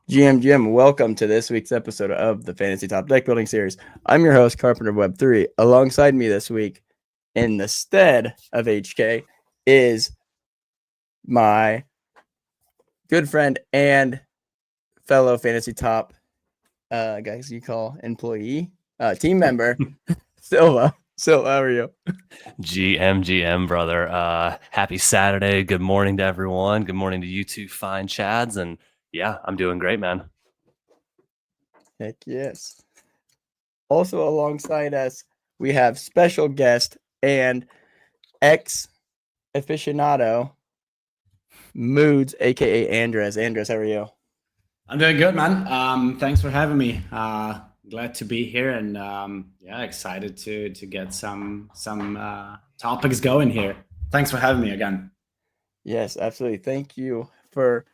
GM, welcome to this week's episode of the Fantasy Top Deck Building Series. I'm your host, Carpenter Web 3. Alongside me this week, in the stead of HK, is my good friend and fellow Fantasy Top, guys you call employee, team member, Silva. Silva, how are you? GM, brother. Happy Saturday. Good morning to everyone. Good morning to you two fine chads. And yeah, I'm doing great, man. Heck yes. Also alongside us, we have special guest and ex-aficionado, m00des, aka m00des. m00des, how are you? I'm doing good, man. Thanks for having me. Glad to be here, and excited to get some topics going here. Thanks for having me again. Yes, absolutely. Thank you for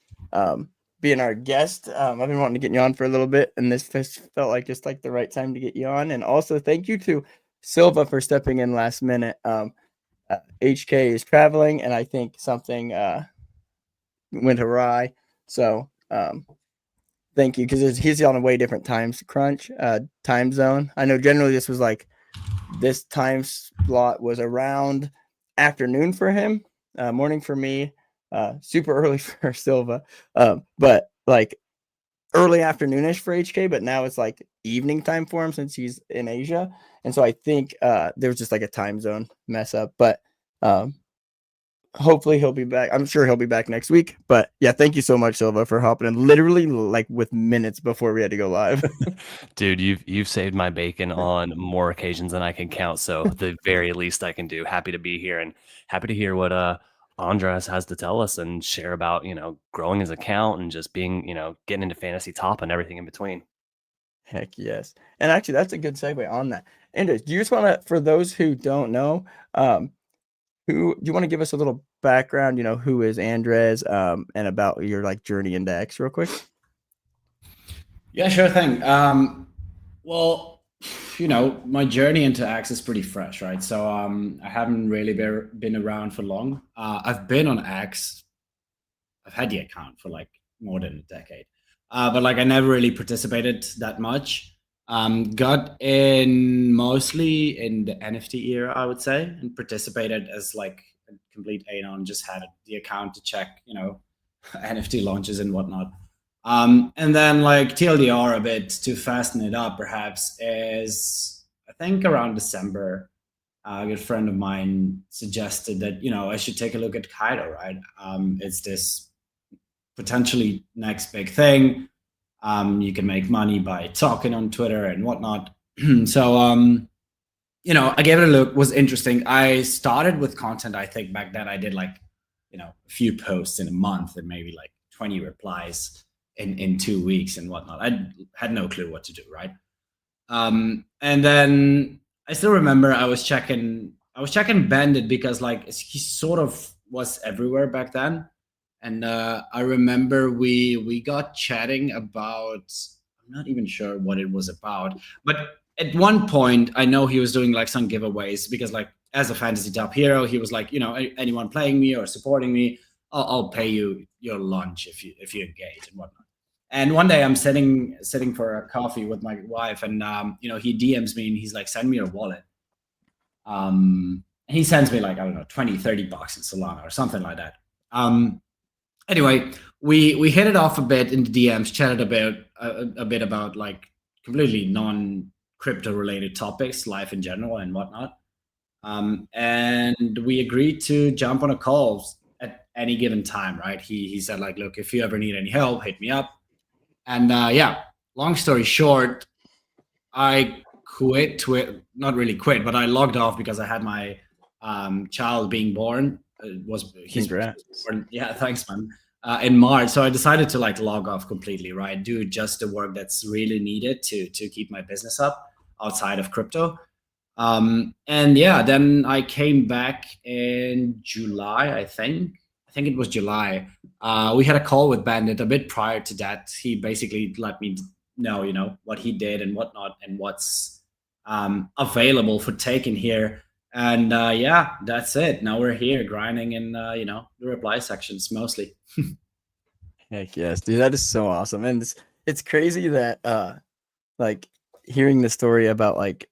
being our guest. I've been wanting to get you on for a little bit, and this felt like just like the right time to get you on. And also, thank you to Silva for stepping in last minute. HK is traveling, and I think something went awry. So thank you, because he's on a way different time zone. I know generally this time slot was around afternoon for him, morning for me, super early for Silva, but like early afternoonish for HK. But now it's like evening time for him since he's in Asia, and so I think there's just like a time zone mess up. But hopefully he'll be back. I'm sure he'll be back next week. But yeah, thank you so much, Silva, for hopping in literally like with minutes before we had to go live. Dude, you've saved my bacon on more occasions than I can count. So the very least I can do. Happy to be here and happy to hear what Andres has to tell us and share about, growing his account and just being, getting into fantasy top and everything in between. Heck yes. And actually that's a good segue on that. Andres, do you just want to, for those who don't know, who do you want to give us a little background, who is Andres, and about your like journey into X real quick? Yeah, sure thing. Well, my journey into X is pretty fresh, right? So I haven't really been around for long. I've been on X. I've had the account for like more than a decade, but like I never really participated that much. Got in mostly in the NFT era, I would say, and participated as like a complete anon. Just had the account to check, NFT launches and whatnot. And then like TLDR a bit to fasten it up, perhaps, is I think around December, a good friend of mine suggested that I should take a look at Kaido. Right, it's this potentially next big thing. You can make money by talking on Twitter and whatnot. So, I gave it a look. Was interesting. I started with content. I think back then I did like, a few posts in a month and maybe like 20 replies in 2 weeks and whatnot. I had no clue what to do, right? And then I still remember I was checking Bandit because like he sort of was everywhere back then. And I remember we got chatting about, I'm not even sure what it was about, but at one point I know he was doing like some giveaways because like as a fantasy top hero, he was like, anyone playing me or supporting me, I'll pay you your lunch if you engage and whatnot. And one day I'm sitting for a coffee with my wife, and he DMs me and he's like, send me your wallet. And he sends me like, I don't know, 20, $30 in Solana or something like that. Anyway, we hit it off a bit in the DMs, chatted a bit about like completely non-crypto related topics, life in general and whatnot. And we agreed to jump on a call at any given time, right? He said like, look, if you ever need any help, hit me up. And long story short, I quit, not really quit, but I logged off because I had my child being born. He's born, yeah, thanks, man. In March, so I decided to like log off completely, right? Do just the work that's really needed to keep my business up outside of crypto. And then I came back in July, I think it was July. We had a call with Bandit a bit prior to that. He basically let me know, what he did and whatnot, and what's available for taking here. And that's it. Now we're here grinding in, the reply sections mostly. Heck yes, dude. That is so awesome. And it's crazy that like hearing the story about like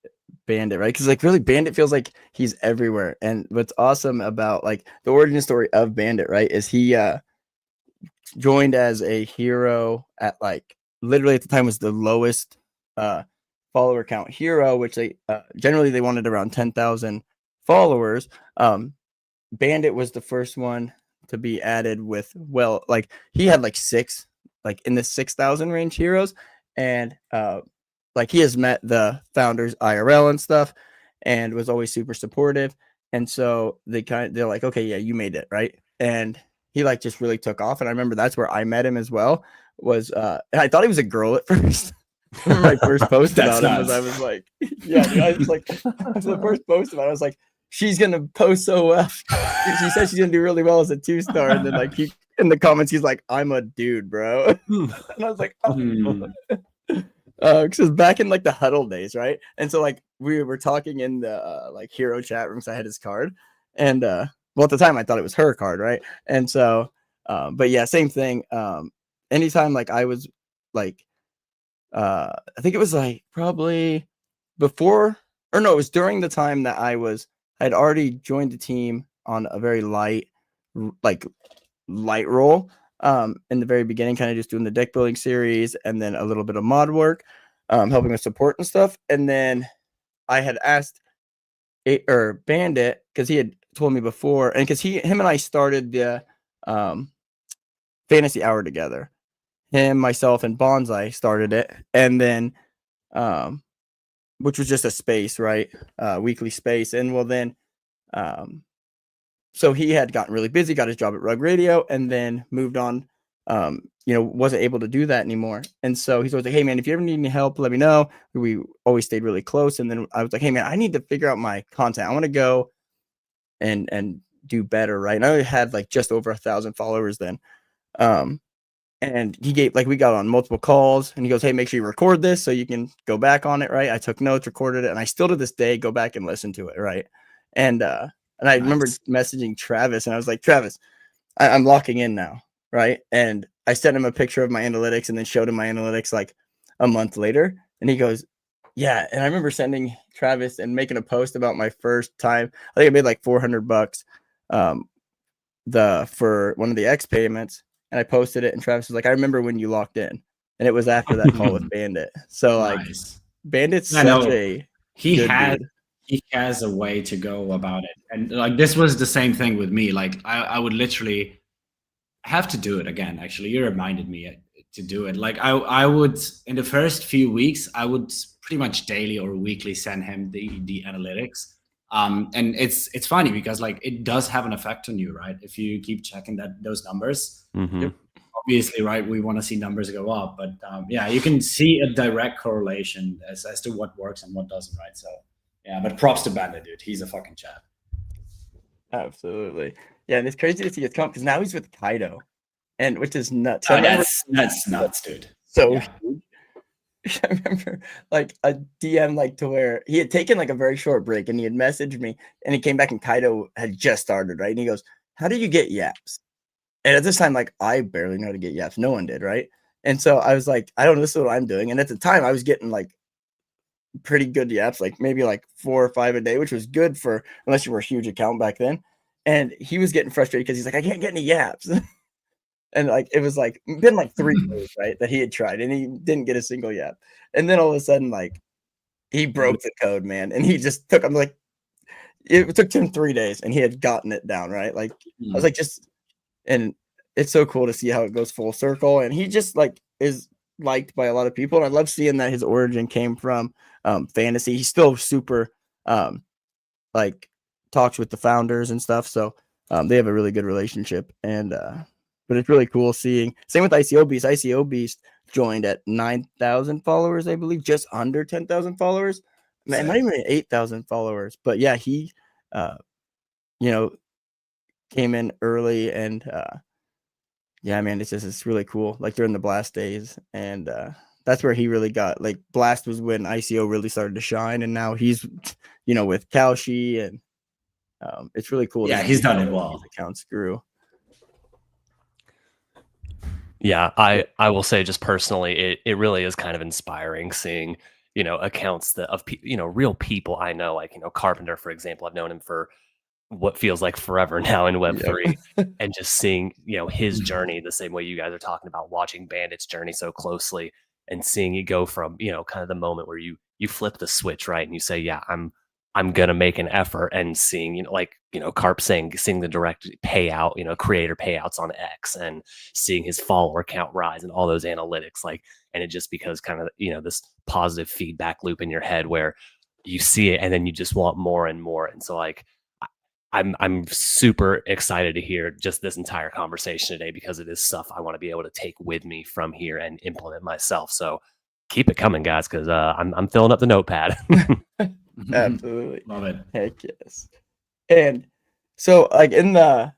Bandit, right? Because like really Bandit feels like he's everywhere. And what's awesome about like the origin story of Bandit, right, is he joined as a hero at like literally at the time was the lowest follower count hero, which they generally they wanted around 10,000 followers. Bandit was the first one to be added with, well, like he had like six, like in the 6,000 range heroes, and like he has met the founders IRL and stuff, and was always super supportive. And so they're like, okay, yeah, you made it, right? And he like just really took off. And I remember that's where I met him as well. Was and I thought he was a girl at first. I remember my first post about him was I was like, yeah, dude, I was like, the first post about it, I was like, she's gonna post so well. She said she's gonna do really well as a 2-star, and then like he in the comments he's like, I'm a dude, bro. And I was like, because back in like the huddle days, right? And so like we were talking in the like hero chat rooms. I had his card, and well at the time I thought it was her card, right? And so, but yeah, same thing. Anytime like I was like, I think it was like probably before, or no, it was during the time that I'd already joined the team on a very light role in the very beginning, kind of just doing the deck building series and then a little bit of mod work, helping with support and stuff. And then I had asked Bandit, because he had told me before, and because him and I started the fantasy hour together. Him, myself, and Bonsai started it, and then which was just a space, right? Weekly space. And well then so he had gotten really busy, got his job at Rug Radio, and then moved on. Wasn't able to do that anymore. And so he's always like, hey man, if you ever need any help, let me know. We always stayed really close. And then I was like, hey man, I need to figure out my content. I want to go and do better, right? And I had like just over 1,000 followers then. And he gave, like, we got on multiple calls, and he goes, hey, make sure you record this so you can go back on it, right? I took notes, recorded it, and I still to this day go back and listen to it, right? And I remember messaging Travis, and I was like, Travis, I'm locking in now, right? And I sent him a picture of my analytics and then showed him my analytics like a month later, and he goes, yeah. And I remember sending Travis and making a post about my first time. I think I made like $400 for one of the X payments. And I posted it, and Travis was like, I remember when you locked in. And it was after that call with Bandit. So like Bandit's such a he has a way to go about it. And like this was the same thing with me. Like I would literally have to do it again. Actually, you reminded me to do it. Like I would, in the first few weeks, I would pretty much daily or weekly send him the analytics. And it's funny because like it does have an effect on you, right? If you keep checking those numbers, obviously, right, we want to see numbers go up, but yeah, you can see a direct correlation as to what works and what doesn't, right? So yeah, but props to Bandit, dude. He's a fucking chap. Absolutely. Yeah, and it's crazy to see his comp because now he's with Kaido, and which is nuts. That's nuts, dude. So huge. I remember like a DM like to where he had taken like a very short break, and he had messaged me, and he came back, and Kaido had just started, right? And he goes, how do you get yaps? And at this time, like I barely know how to get yaps. No one did, right? And so I was like, I don't know, this is what I'm doing. And at the time I was getting like pretty good yaps, like maybe like 4 or 5 a day, which was good for unless you were a huge account back then. And he was getting frustrated because he's like, I can't get any yaps. And like it was like been like 3 days, right, that he had tried, and he didn't get a single yap. And then all of a sudden, like he broke the code, man, and he just took. I'm like, it took him 3 days, and he had gotten it down, right? Like I was like, and it's so cool to see how it goes full circle, and he just like is liked by a lot of people, and I love seeing that his origin came from fantasy. He's still super like talks with the founders and stuff, so they have a really good relationship, and but it's really cool seeing. Same with ICO Beast. ICO Beast joined at 9,000 followers, I believe, just under 10,000 followers. Man, not even 8,000 followers. But yeah, he, came in early, and yeah, man, it's really cool. Like during the Blast days, and that's where he really got like Blast was when ICO really started to shine, and now he's, with Kalshi, and it's really cool. Yeah, he's done it well. His accounts grew. Yeah, I will say just personally, it really is kind of inspiring seeing, accounts that of real people I know, like, Carpenter, for example. I've known him for what feels like forever now in Yep. Web3, and just seeing, his journey the same way you guys are talking about watching Bandit's journey so closely, and seeing it go from, kind of the moment where you flip the switch, right? And you say, yeah, I'm gonna make an effort, and seeing, like, Carp saying, seeing the direct payout, creator payouts on X, and seeing his follower count rise and all those analytics, like, and it just becomes kind of, this positive feedback loop in your head where you see it and then you just want more and more. And so, like, I'm super excited to hear just this entire conversation today, because it is stuff I want to be able to take with me from here and implement myself. So keep it coming, guys, because I'm filling up the notepad. Absolutely. Love it. Heck yes. And so, like, in the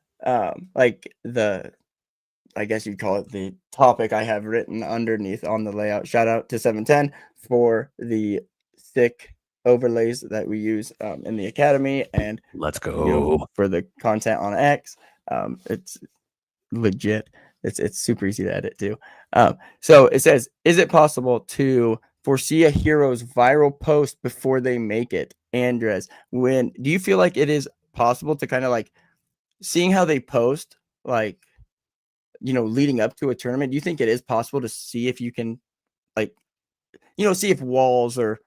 I guess you'd call it the topic I have written underneath on the layout. Shout out to 710 for the sick overlays that we use in the academy, and Let's go. for the content on X. It's legit. It's super easy to edit too. So it says, is it possible to foresee a hero's viral post before they make it? Andres, do you feel like it is possible to kind of like seeing how they post, like, leading up to a tournament? Do you think it is possible to see if you can, like, see if Walls or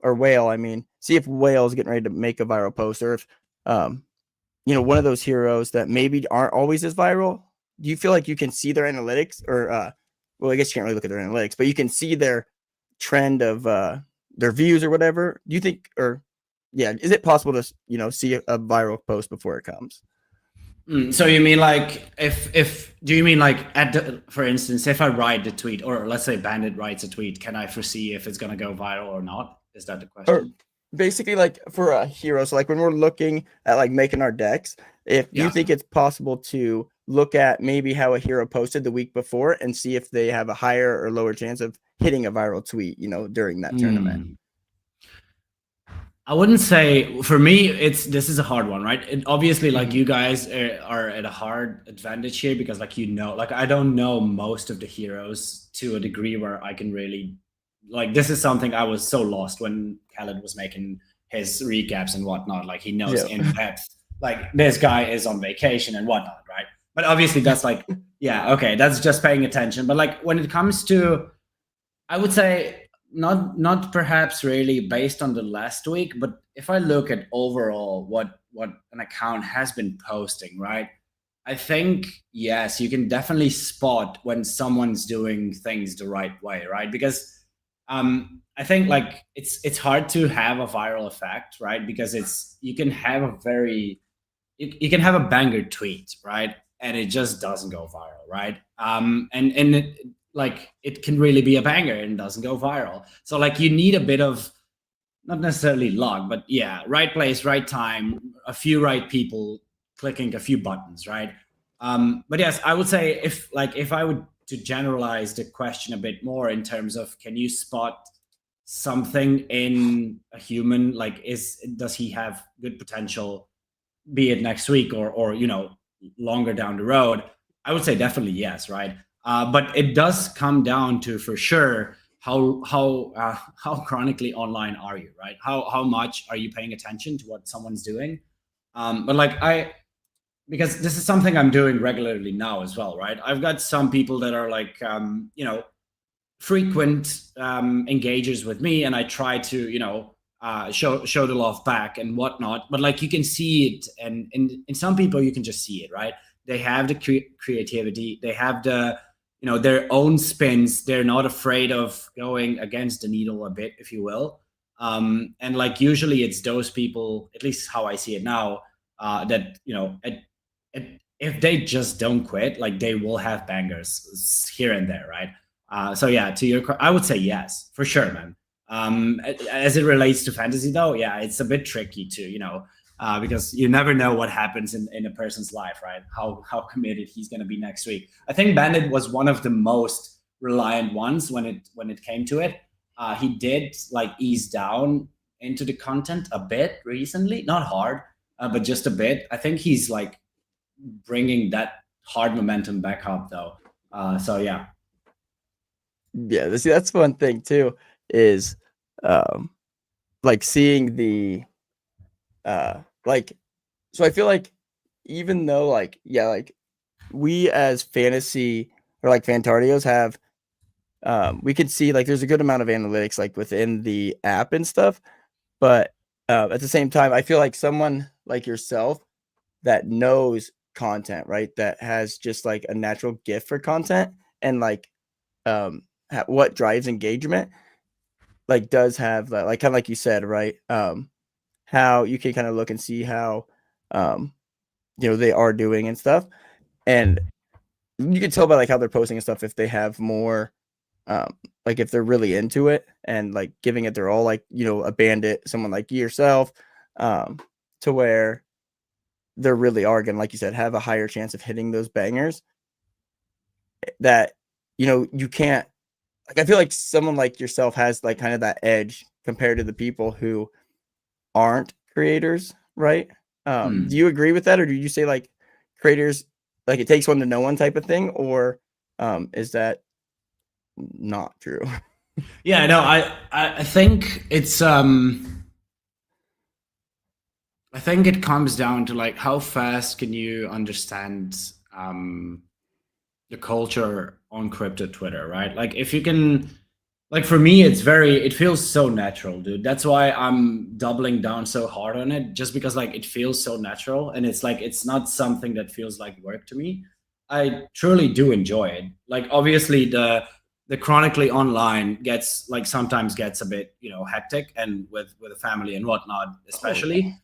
Whale, see if Whale's getting ready to make a viral post, or if one of those heroes that maybe aren't always as viral? Do you feel like you can see their analytics, or well, I guess you can't really look at their analytics, but you can see their trend of their views or whatever? Do you think, or is it possible to see a viral post before it comes? So you mean like do you mean like for instance, if I write the tweet, or let's say Bandit writes a tweet, can I foresee if it's going to go viral or not? Is that the question? Or basically, like, for a hero, so like when we're looking at like making our decks, if you think it's possible to look at maybe how a hero posted the week before and see if they have a higher or lower chance of hitting a viral tweet, during that tournament. I wouldn't say, for me, this is a hard one, right? And obviously, like, you guys are at a hard advantage here, because like, like, I don't know most of the heroes to a degree where I can really, like, this is something I was so lost when Khaled was making his recaps and whatnot. Like, he knows in depth, like, this guy is on vacation and whatnot, right? But obviously that's like, okay, that's just paying attention. But like, when it comes to, I would say, not perhaps really based on the last week, but if I look at overall what an account has been posting, right? I think, yes, you can definitely spot when someone's doing things the right way, right? Because I think, like, it's hard to have a viral effect, right? Because you can have you can have a banger tweet, right? And it just doesn't go viral, right? Like, it can really be a banger and doesn't go viral. So like, you need a bit of, not necessarily luck, but right place, right time, a few right people clicking a few buttons, right? But yes, I would say, if I would to generalize the question a bit more in terms of, can you spot something in a human? Like, does he have good potential, be it next week or longer down the road? I would say definitely yes, right? But it does come down to, for sure, how chronically online are you, right? How much are you paying attention to what someone's doing? But like, because this is something I'm doing regularly now as well, right? I've got some people that are like, frequent engagers with me, and I try to, show the love back and whatnot. But like, you can see it, and in some people you can just see it, right? They have the creativity, they have the their own spins. They're not afraid of going against the needle a bit, if you will. And like, usually it's those people, at least how I see it now, that if they just don't quit, like, they will have bangers here and there, right? So yeah, I would say yes, for sure, man. As it relates to fantasy, though, it's a bit tricky to because you never know what happens in a person's life, right? How committed he's going to be next week. I think Bandit was one of the most reliant ones when it came to it. He did like ease down into the content a bit recently, not hard, but just a bit. I think he's like bringing that hard momentum back up, though. So yeah. Yeah, see, that's one thing too, is like seeing the like, so I feel like even though like, yeah, like we as fantasy or like Fantardios have we can see like there's a good amount of analytics like within the app and stuff, but at the same time I feel like someone like yourself that knows content, right, that has just like a natural gift for content and like what drives engagement, like does have like kind of like you said, right, how you can kind of look and see how they are doing and stuff, and you can tell by like how they're posting and stuff if they have more like if they're really into it and like giving it their all, like a bandit, someone like yourself, to where they really are gonna, like you said, have a higher chance of hitting those bangers that you can't, like I feel like someone like yourself has like kind of that edge compared to the people who aren't creators, right? Do you agree with that, or do you say like creators, like it takes one to know one type of thing, or is that not true? Yeah, no, I think it's I think it comes down to like how fast can you understand the culture on crypto Twitter, right? Like if you can, like for me, it feels so natural, dude. That's why I'm doubling down so hard on it, just because like it feels so natural, and it's like it's not something that feels like work to me. I truly do enjoy it. Like obviously the chronically online gets like sometimes gets a bit hectic, and with a family and whatnot, especially.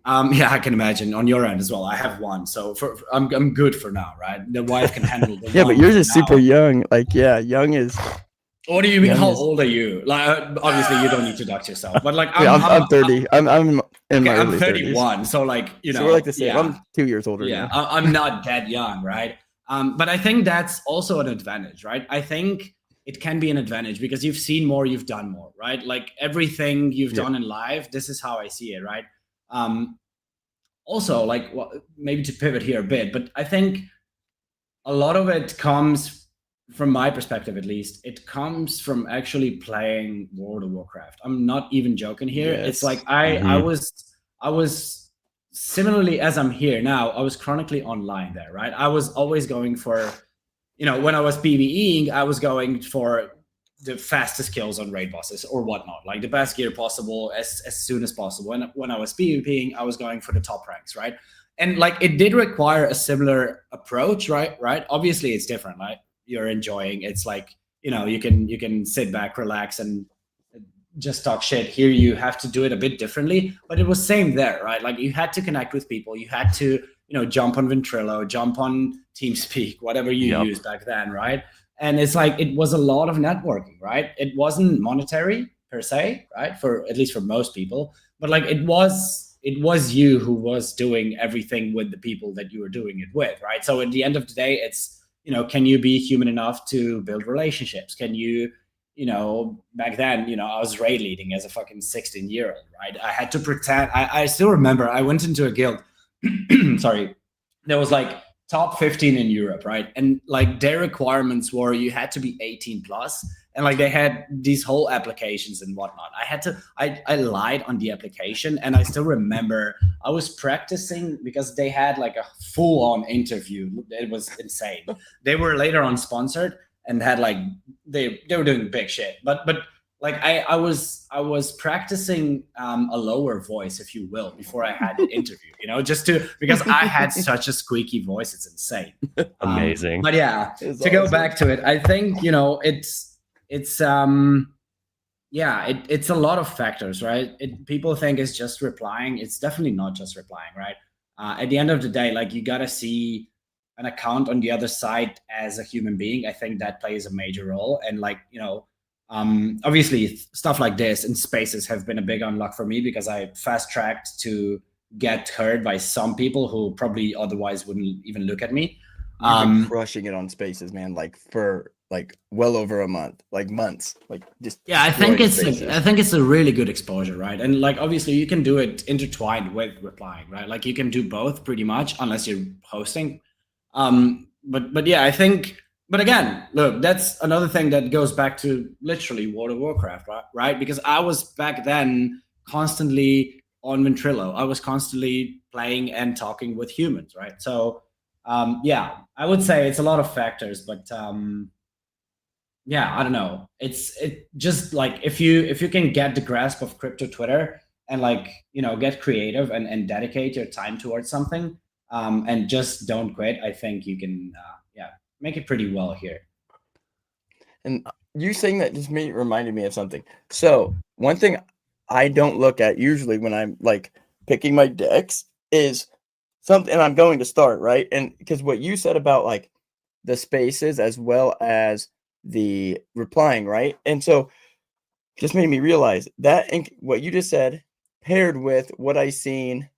Yeah, I can imagine on your end as well. I have one, so I'm good for now, right? The wife can handle the Yeah, one but yours for is super now. young. Like, yeah, young is. What do you mean? young How is- old are you? Like, obviously you don't need to dox yourself, but like Yeah, I'm 30. I'm in okay, my I'm early 30s. 31, so like So we're like the same. yeah, I'm 2 years older than yeah, you. I'm not that young, right? But I think that's also an advantage, right? I think it can be an advantage because you've seen more, you've done more, right? Like everything you've Yeah. done in life, this is how I see it, right? Also, like maybe to pivot here a bit, but I think a lot of it comes, from my perspective at least, it comes from actually playing World of Warcraft. I'm not even joking here. It's like I was similarly as I'm here now, I was chronically online there, right? I was always going for, when I was PvEing, I was going for the fastest kills on raid bosses or whatnot, like the best gear possible as soon as possible. And when I was PvPing, I was going for the top ranks, right? And like it did require a similar approach, right? Obviously, it's different, right? You're enjoying. It's like you can sit back, relax, and just talk shit. Here, you have to do it a bit differently, but it was same there, right? Like you had to connect with people. You had to jump on Ventrilo, jump on TeamSpeak, whatever you used back then, right? And it's like it was a lot of networking, right? It wasn't monetary per se, right? For at least for most people, but like it was you who was doing everything with the people that you were doing it with, right? So at the end of the day, it's can you be human enough to build relationships? Can you back then, I was raid leading as a fucking 16-year-old, right? I had to pretend. I still remember I went into a guild. Sorry, there was like top 15 in Europe, right? And like their requirements were you had to be 18 plus, and like they had these whole applications and whatnot. I lied on the application, and I still remember I was practicing because they had like a full-on interview. It was insane. They were later on sponsored and had like they were doing big shit, but like I was practicing a lower voice, if you will, before I had the interview, just because I had such a squeaky voice. It's insane. Amazing. But yeah, It's to go awesome. back to it, I think it's yeah, it's a lot of factors, right? People think it's just replying. It's definitely not just replying, right? At the end of the day, like you gotta see an account on the other side as a human being. I think that plays a major role. And like obviously stuff like this and spaces have been a big unlock for me because I fast tracked to get heard by some people who probably otherwise wouldn't even look at me. You've been crushing it on spaces, man, like for like well over a month, like months, like just yeah, I think destroying it's a really good exposure, right? And like obviously you can do it intertwined with replying, right? Like you can do both pretty much unless you're hosting. But yeah, I think but again, look, that's another thing that goes back to literally World of Warcraft, right? Because I was back then constantly on Ventrilo. I was constantly playing and talking with humans, right? So, yeah, I would say it's a lot of factors, but yeah, I don't know. It just like if you can get the grasp of crypto Twitter and like get creative and dedicate your time towards something, and just don't quit. I think you can yeah, make it pretty well here. And you saying that just reminded me of something. So one thing I don't look at usually when I'm like picking my decks is something, and I'm going to start, right? And because what you said about like the spaces as well as the replying, right? And so just made me realize that what you just said paired with what I seen.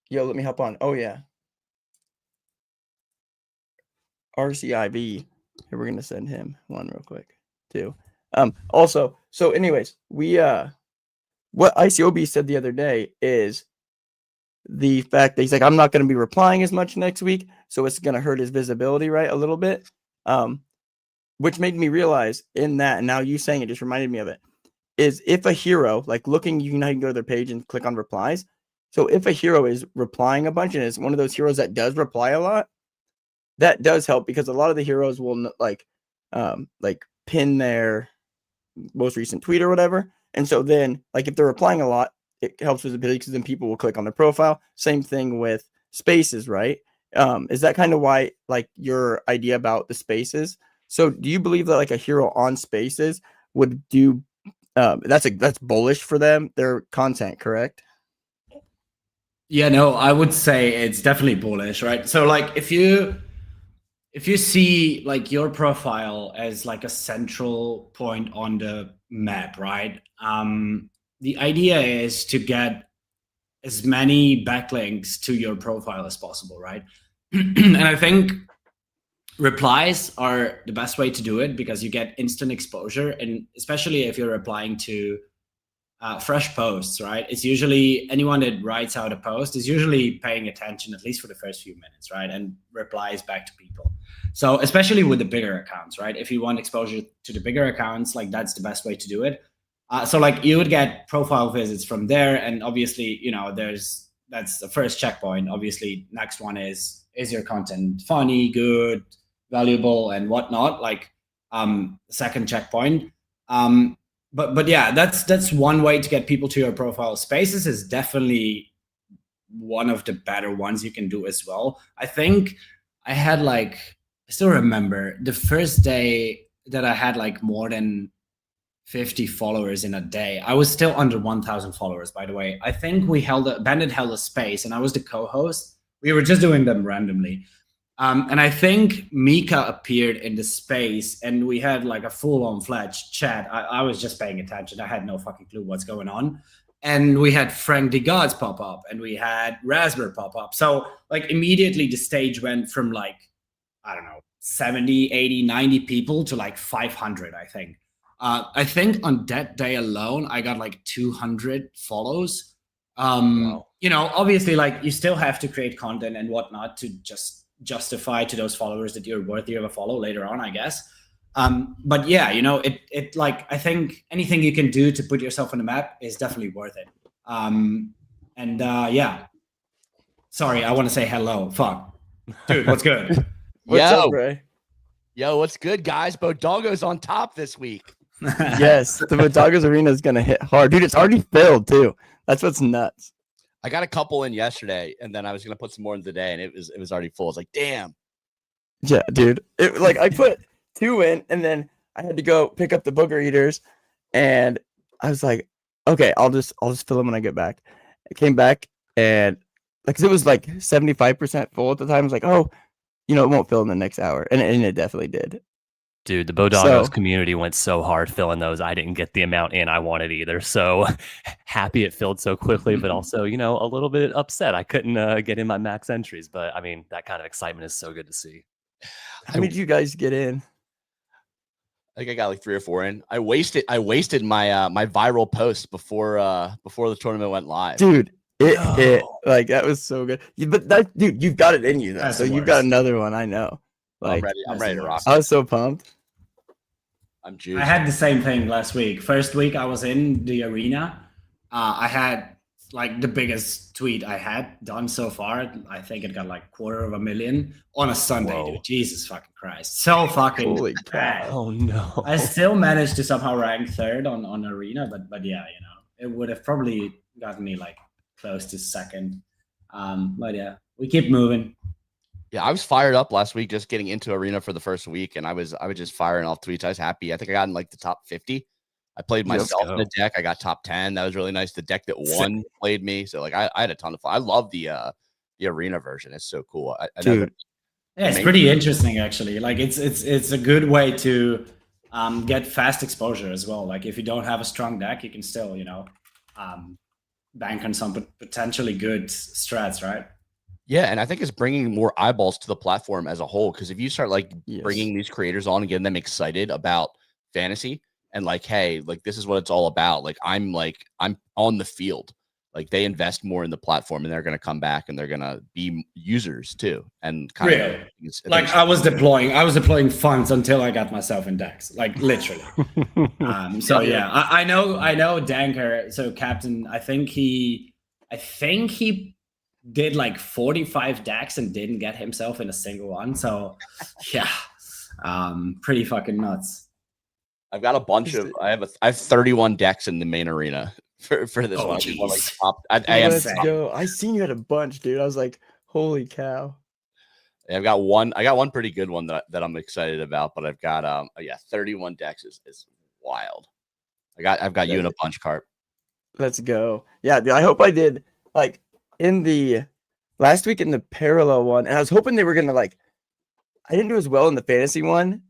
Yo, let me hop on. Oh yeah. RCIB. Here, we're gonna send him one real quick too. Also, so anyways, we what ICOB said the other day is the fact that he's like, I'm not gonna be replying as much next week, so it's gonna hurt his visibility, right? A little bit. Which made me realize in that, and now you saying it just reminded me of it, is if a hero, like looking, you can go to their page and click on replies. So if a hero is replying a bunch and is one of those heroes that does reply a lot, that does help because a lot of the heroes will like pin their most recent tweet or whatever. And so then like if they're replying a lot, it helps visibility because then people will click on their profile. Same thing with spaces, right? Is that kind of why like your idea about the spaces? So do you believe that like a hero on spaces would do that's bullish for them, their content, correct? Yeah, no, I would say it's definitely bullish, right? So like if you see like your profile as like a central point on the map, right? The idea is to get as many backlinks to your profile as possible, right? And I think replies are the best way to do it because you get instant exposure, and especially if you're replying to fresh posts, right? It's usually anyone that writes out a post is usually paying attention at least for the first few minutes, right? And replies back to people. So especially with the bigger accounts, right? If you want exposure to the bigger accounts, like that's the best way to do it. So like you would get profile visits from there, and obviously, that's the first checkpoint. Obviously, next one is your content funny, good, valuable, and whatnot? Like second checkpoint. But yeah, that's one way to get people to your profile. Spaces is definitely one of the better ones you can do as well. I think I had I still remember the first day that I had like more than 50 followers in a day. I was still under 1,000 followers, by the way. I think Bandit held a space and I was the co-host. We were just doing them randomly. And I think Mika appeared in the space and we had like a full-on fledged chat. I was just paying attention. I had no fucking clue what's going on. And we had Frank the Gods pop up and we had Raspberry pop up. So like immediately the stage went from like, I don't know, 70, 80, 90 people to like 500, I think. I think on that day alone, I got like 200 follows. Wow. Obviously like you still have to create content and whatnot to just justify to those followers that you're worthy of a follow later on, I guess. But yeah, it like I think anything you can do to put yourself on the map is definitely worth it. Yeah. Sorry, I want to say hello. Fuck. Dude, what's good? What's up, Ray? Yo, what's good, guys? Bodongo's on top this week. Yes, the Bodongo's arena is gonna hit hard, dude. It's already filled too. That's what's nuts. I got a couple in yesterday, and then I was gonna put some more in today, and it was already full. It's like, damn. Yeah, dude. I put 2 in, and then I had to go pick up the booger eaters, and I was like, okay, I'll just fill them when I get back. I came back, and because it was like 75% full at the time, I was like, oh, it won't fill in the next hour, and it definitely did. Dude, the Bodongos community went so hard filling those. I didn't get the amount in I wanted either. So happy it filled so quickly, but also, a little bit upset I couldn't get in my max entries. But I mean, that kind of excitement is so good to see. How many did you guys get in? I think I got like 3 or 4 in. I wasted my my viral post before the tournament went live. Dude, it hit. Like that was so good. But that, dude, you've got it in you though. That's so you've got another one. I know. Like, I'm ready to rock. I was so pumped. I'm juiced. I had the same thing last week. First week I was in the arena. I had like the biggest tweet I had done so far. I think it got like 250,000 on a Sunday, Whoa. dude. Jesus fucking Christ. So fucking Holy bad. cow. Oh no. I still managed to somehow rank third on arena, but yeah, you know, it would have probably gotten me like close to second. But yeah, we keep moving. Yeah, I was fired up last week just getting into arena for the first week, and I was just firing off tweets. I was happy. I think I got in like the top 50. I played myself in a deck. I got top 10. That was really nice. The deck that won played me. So like I had a ton of fun. I love the arena version. It's so cool. I know Dude. Yeah, it's pretty interesting actually. Like it's a good way to get fast exposure as well. Like if you don't have a strong deck, you can still, you know, bank on some potentially good strats, right? Yeah, and I think it's bringing more eyeballs to the platform as a whole. Because if you start like bringing these creators on and getting them excited about fantasy and like, hey, like this is what it's all about. Like I'm on the field. Like they invest more in the platform, and they're going to come back and they're going to be users too. And kind of like I was deploying funds until I got myself in decks, like literally. So yeah, I know Danker. So Captain, I think he did like 45 decks and didn't get himself in a single one. So yeah, pretty fucking nuts. I've got a bunch of I have 31 decks in the main arena for this one. Like top, Let's go. I seen you had a bunch, dude. I was like, holy cow. Yeah, I got one pretty good one that I'm excited about, but I've got 31 decks is wild. I've got you in a bunch, Carp. Let's go. Yeah, dude, I hope I did like in the last week in the parallel one, and I was hoping they were gonna like I didn't do as well in the fantasy one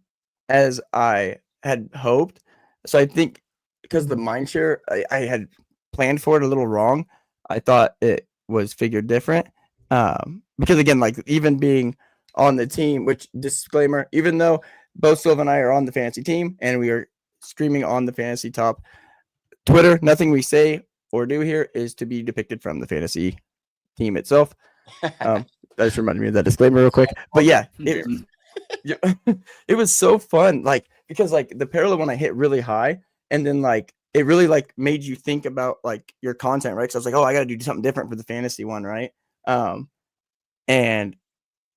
as I had hoped. So I think because the mindshare I had planned for it a little wrong. I thought it was figured different. Because again, like even being on the team, which disclaimer, even though both Silva and I are on the fantasy team and we are streaming on the fantasy top Twitter, nothing we say or do here is to be depicted from the fantasy team itself. That just reminded me of that disclaimer real quick. But yeah, it was so fun. Like, because like the parallel one I hit really high, and then like it really like made you think about like your content, right? So I was like, oh, I got to do something different for the fantasy one, right? And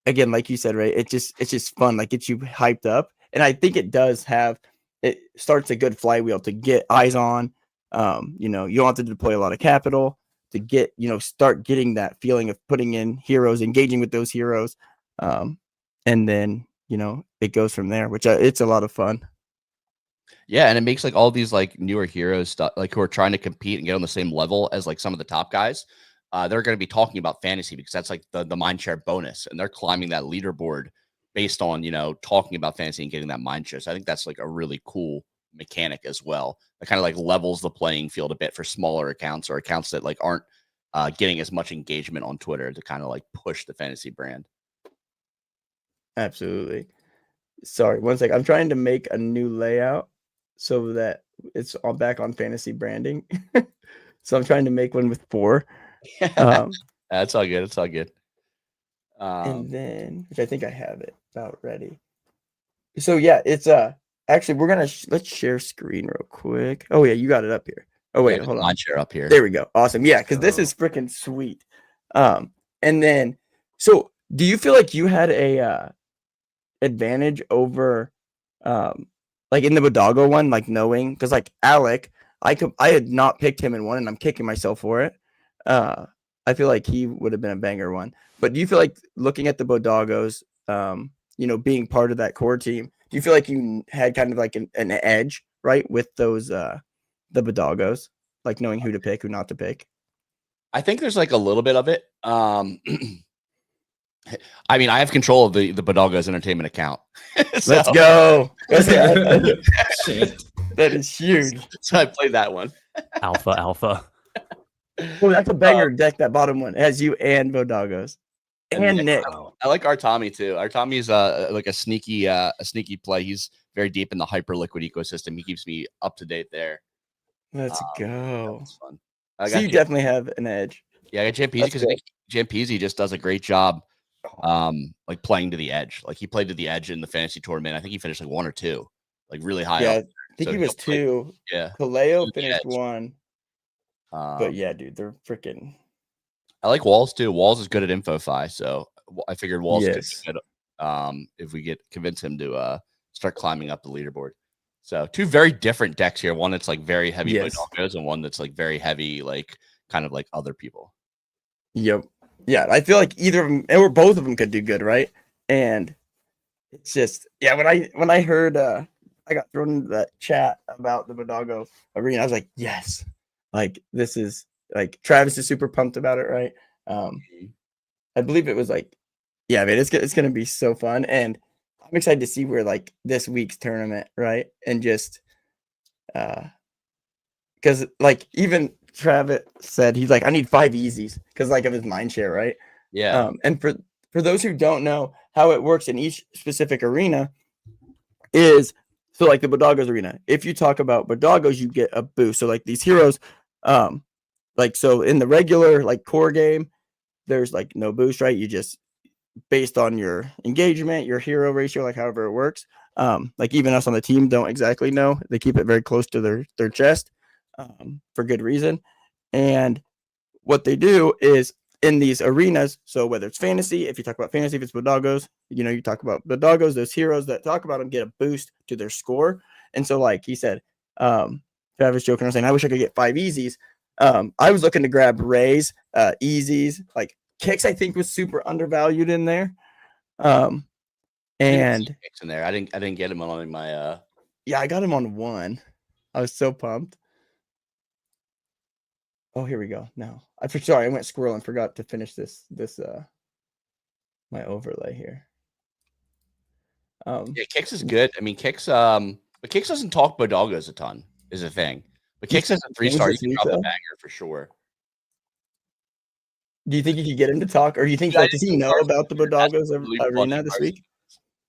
again, like you said, right, it's just fun, like gets you hyped up, and I think it starts a good flywheel to get eyes on. You know, you don't have to deploy a lot of capital to get, you know, start getting that feeling of putting in heroes, engaging with those heroes, and then you know it goes from there, which it's a lot of fun. Yeah, and it makes like all these like newer heroes stuff, like who are trying to compete and get on the same level as like some of the top guys. They're going to be talking about fantasy because that's like the mindshare bonus, and they're climbing that leaderboard based on, you know, talking about fantasy and getting that mindshare. So I think that's like a really cool mechanic as well. It kind of like levels the playing field a bit for smaller accounts or accounts that like aren't getting as much engagement on Twitter to kind of like push the fantasy brand. Absolutely. Sorry, one sec. I'm trying to make a new layout so that it's all back on fantasy branding. So I'm trying to make one with 4. That's all good. It's all good. And then, which I think I have it about ready. So yeah, it's actually we're gonna let's share screen real quick. Oh yeah, you got it up here. Oh wait, hold on. Mindshare up here. There we go. Awesome. Yeah, because this is freaking sweet. And then, so do you feel like you had a advantage over, like in the Bodago one, like knowing, because like Alec, I had not picked him in one, and I'm kicking myself for it. I feel like he would have been a banger one. But do you feel like looking at the Bodagos, you know, being part of that core team, do you feel like you had kind of like an edge, right, with those the Bodagos, like knowing who to pick, who not to pick? I think there's like a little bit of it. I mean, I have control of the Bodagos entertainment account. So, Let's go. Shit. That is huge. So I played that one. Alpha. Well, that's a banger deck. That bottom one has you and Bodagos and Nick. I like Artami too. Artami's like a sneaky play. He's very deep in the Hyperliquid ecosystem. He keeps me up to date there. Let's go. That's fun. So you definitely have an edge. Yeah, I got Jampezi because I think Jampezi just does a great job like playing to the edge. Like he played to the edge in the fantasy tournament. I think he finished like 1 or 2, like really high Yeah, up. I think So he was he'll play- 2. Yeah. Kaleo to the finished edge. 1. But yeah, dude, they're freaking. I like Walls too. Walls is good at InfoFi, so I figured Walls could Yes. be good if we convince him to start climbing up the leaderboard. So 2 very different decks here. One that's like very heavy Yes. Bodongos, and one that's like very heavy, like kind of like other people. Yep. Yeah, I feel like either of them or both of them could do good, right? And it's just when I heard I got thrown into that chat about the Bodago arena, I was like, yes, like this is like Travis is super pumped about it, right? I believe it was like, yeah, man, it's gonna be so fun, and I'm excited to see where like this week's tournament, right? And just because like even Travis said he's like, I need 5 easies because like of his mind share, right? Yeah. And for those who don't know how it works in each specific arena is so like the Bodagos arena. If you talk about Bodagos, you get a boost. So like these heroes, like so in the regular like core game, there's like no boost, right? You just based on your engagement, your hero ratio, like however it works. Like even us on the team don't exactly know. They keep it very close to their chest for good reason. And what they do is in these arenas, so whether it's fantasy, if you talk about fantasy, if it's Bodagos, you know, you talk about Bodagos, those heroes that talk about them get a boost to their score. And so, like he said, Travis joking around saying, I wish I could get 5 easies. I was looking to grab Rays, easies, like Kicks, I think was super undervalued in there. And Kicks in there. I didn't get him on my yeah, I got him on 1. I was so pumped. Oh, here we go. No, sorry, I went squirrel and forgot to finish this my overlay here. Yeah, Kicks is good. I mean, Kicks but Kicks doesn't talk Bodagos a ton, is a thing. But Kicks has a 3-star. You can drop a banger for sure. Do you think you could get him to talk, or do you think like does he know about the Bodagos arena this week?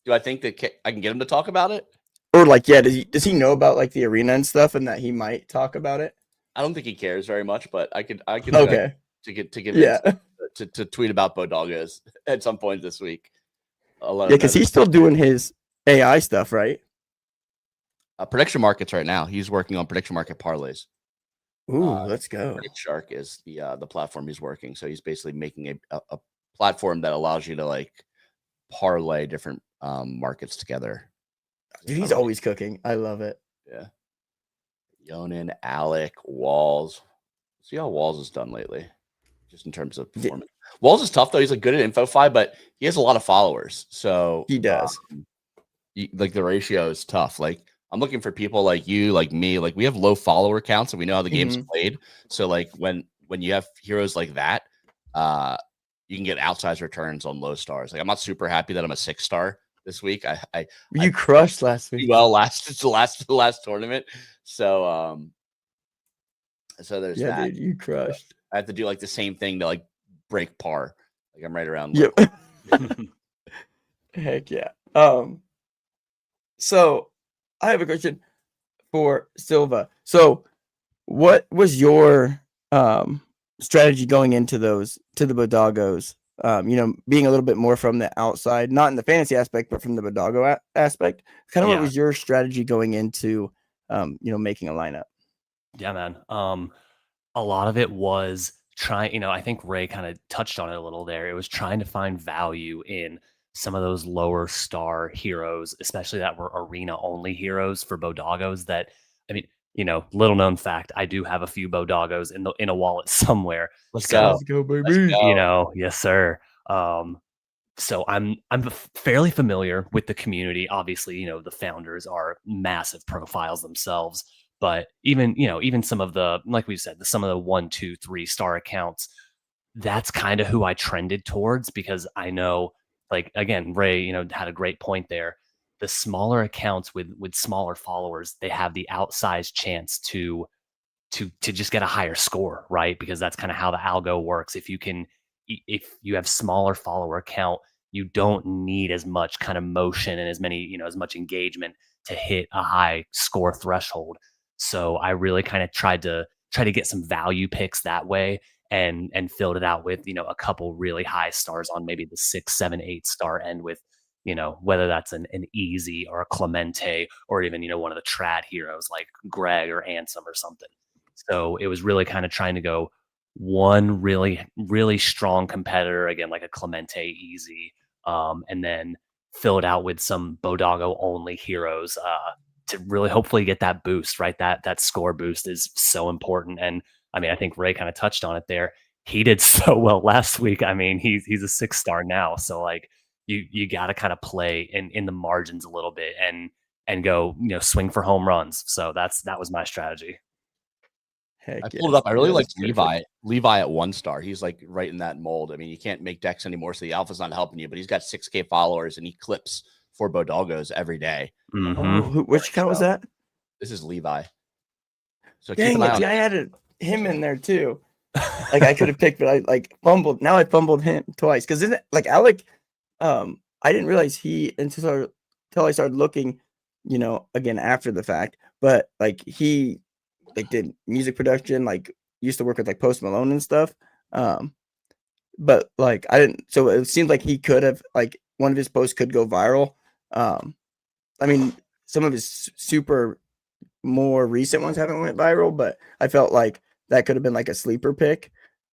Do I think that I can get him to talk about it? Or like, yeah, does he know about like the arena and stuff, and that he might talk about it? I don't think he cares very much, but I could okay to get to tweet about Bodagos at some point this week. Yeah, because he's still doing his AI stuff, right? Prediction markets right now. He's working on prediction market parlays. Ooh, let's go. Shark is the platform he's working. So he's basically making a platform that allows you to like parlay different markets together. Dude, he's always cooking. I love it. Yeah. Yonan, Alec, Walls. See how Walls has done lately, just in terms of performance. Yeah. Walls is tough though. He's like good at InfoFi, but he has a lot of followers. So he does. Like the ratio is tough. Like I'm looking for people like you, like me. Like we have low follower counts, and we know how the game's played. So like when you have heroes like that, you can get outsized returns on low stars. Like I'm not super happy that I'm a 6-star this week. I crushed last week. Well, last tournament. So so there's that. Dude, you crushed. I have to do like the same thing to like break par. Like I'm right around. Yep. Heck yeah. So I have a question for Silva. So what was your strategy going into the Bodagos? You know, being a little bit more from the outside, not in the fantasy aspect, but from the Bodago aspect. Kind of what was your strategy going into you know, making a lineup? Yeah, man. A lot of it was trying, you know, I think Ray kind of touched on it a little there. It was trying to find value in some of those lower star heroes, especially that were arena only heroes for Bodagos that, I mean, you know, little known fact, I do have a few Bodagos in a wallet somewhere. Let's go. Let's go, baby. You know, yes, sir. So I'm fairly familiar with the community. Obviously, you know, the founders are massive profiles themselves, but even some of the, like we said, some of the 1, 2, 3-star accounts, that's kind of who I trended towards, because I know, like, again, Ray, you know, had a great point there. The smaller accounts with smaller followers, they have the outsized chance to just get a higher score, right? Because that's kind of how the algo works. If you have smaller follower count, you don't need as much kind of motion and as much engagement to hit a high score threshold. So I really kind of tried to get some value picks that way. and filled it out with, a couple really high stars on maybe the 6, 7, 8 star end with, whether that's an easy or a Clemente or even, one of the trad heroes like Greg or Ansem or something. So it was really kind of trying to go one really, really strong competitor, again, like a Clemente easy, and then fill it out with some Bodago only heroes to really hopefully get that boost, right? That score boost is so important. And I mean, I think Ray kind of touched on it there. He did so well last week. I mean, he's a 6-star now. So like you got to kind of play in the margins a little bit and go, swing for home runs. So that was my strategy. Heck I pulled it up. I really like Levi. Levi at 1-star. He's like right in that mold. I mean, you can't make decks anymore, so the alpha's not helping you. But he's got 6K followers, and he clips for Bodogos every day. Mm-hmm. Which account was that? This is Levi. So Dang keep an eye on I added him in there too. Like I could have picked, but I like fumbled. Now I fumbled him twice because isn't it like Alec? I didn't realize he until I started looking, again after the fact. But like he like did music production, like used to work with like Post Malone and stuff. But like I didn't. So it seemed like he could have like one of his posts could go viral. I mean, some of his super more recent ones haven't went viral, but I felt like that could have been like a sleeper pick.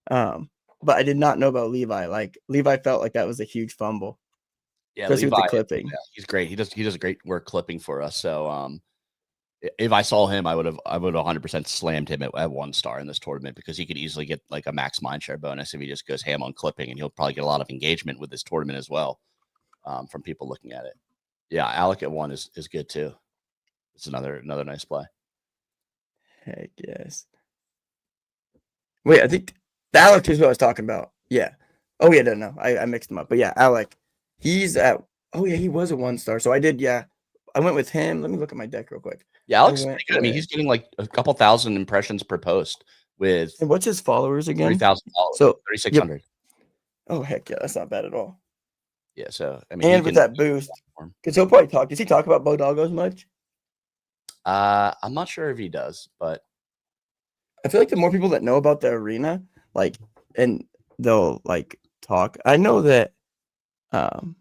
But I did not know about Levi. Like Levi felt like that was a huge fumble. Yeah, especially Levi, with the clipping. Yeah, he's great. He does great work clipping for us. So if I saw him, I would have 100% slammed him at 1-star in this tournament because he could easily get like a max mindshare bonus if he just goes ham on clipping, and he'll probably get a lot of engagement with this tournament as well from people looking at it. Yeah, Alec at 1 is good too. It's another nice play. Heck yes. Wait, I think Alec is what I was talking about. Yeah. Oh yeah, no, I mixed him up. But yeah, Alec, he's at. Oh yeah, he was a 1-star. So I did. Yeah, I went with him. Let me look at my deck real quick. Yeah, Alex is pretty good. I mean, he's getting like a couple thousand impressions per post with. And what's his followers again? 3,000 followers. So 3,600. Yep. Oh heck yeah, that's not bad at all. Yeah, so I mean, and with that boost, because he'll probably talk. Does he talk about Bodogos much? I'm not sure if he does, but I feel like the more people that know about the arena, like, and they'll like talk. I know that. Well,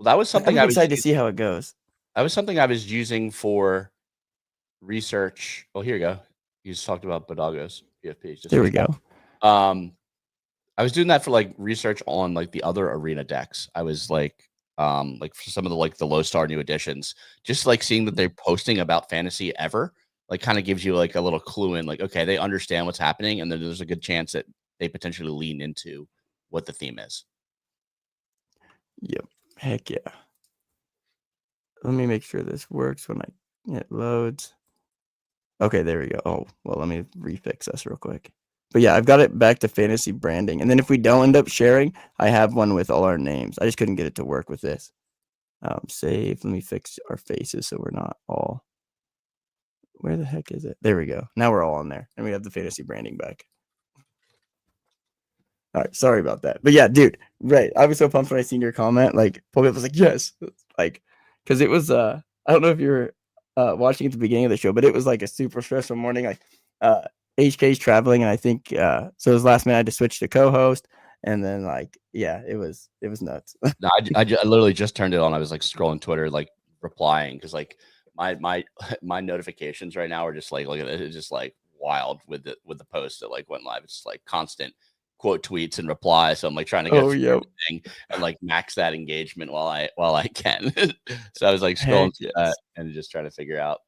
that was something I'm excited to see how it goes. That was something I was using for research. Well, here you go. You just talked about Bodogos PFP. There we go. I was doing that for like research on like the other arena decks. I was like for some of the like the low star new additions, just like seeing that they're posting about fantasy ever, like kind of gives you like a little clue in like, okay, they understand what's happening, and then there's a good chance that they potentially lean into what the theme is. Yep. Heck yeah. Let me make sure this works when it loads. Okay, there we go. Oh, well, let me refix this real quick. But yeah, I've got it back to fantasy branding. And then if we don't end up sharing, I have one with all our names. I just couldn't get it to work with this. Save. Let me fix our faces so we're not all. Where the heck is it? There we go. Now we're all on there. And we have the fantasy branding back. All right, sorry about that. But yeah, dude, right. I was so pumped when I seen your comment. Like, Pope was like, yes. Like, because it was, I don't know if you were watching at the beginning of the show, but it was like a super stressful morning. Like, HK's traveling, and I think so it was last minute I had to switch to co-host, and then like it was nuts. No, I literally just turned it on. I was like scrolling Twitter, like replying because like my notifications right now are just like, look at it, it's just like wild with the post that like went live. It's just like constant quote tweets and replies. So I'm like trying to go through everything and like max that engagement while I can. So I was like scrolling through that and just trying to figure out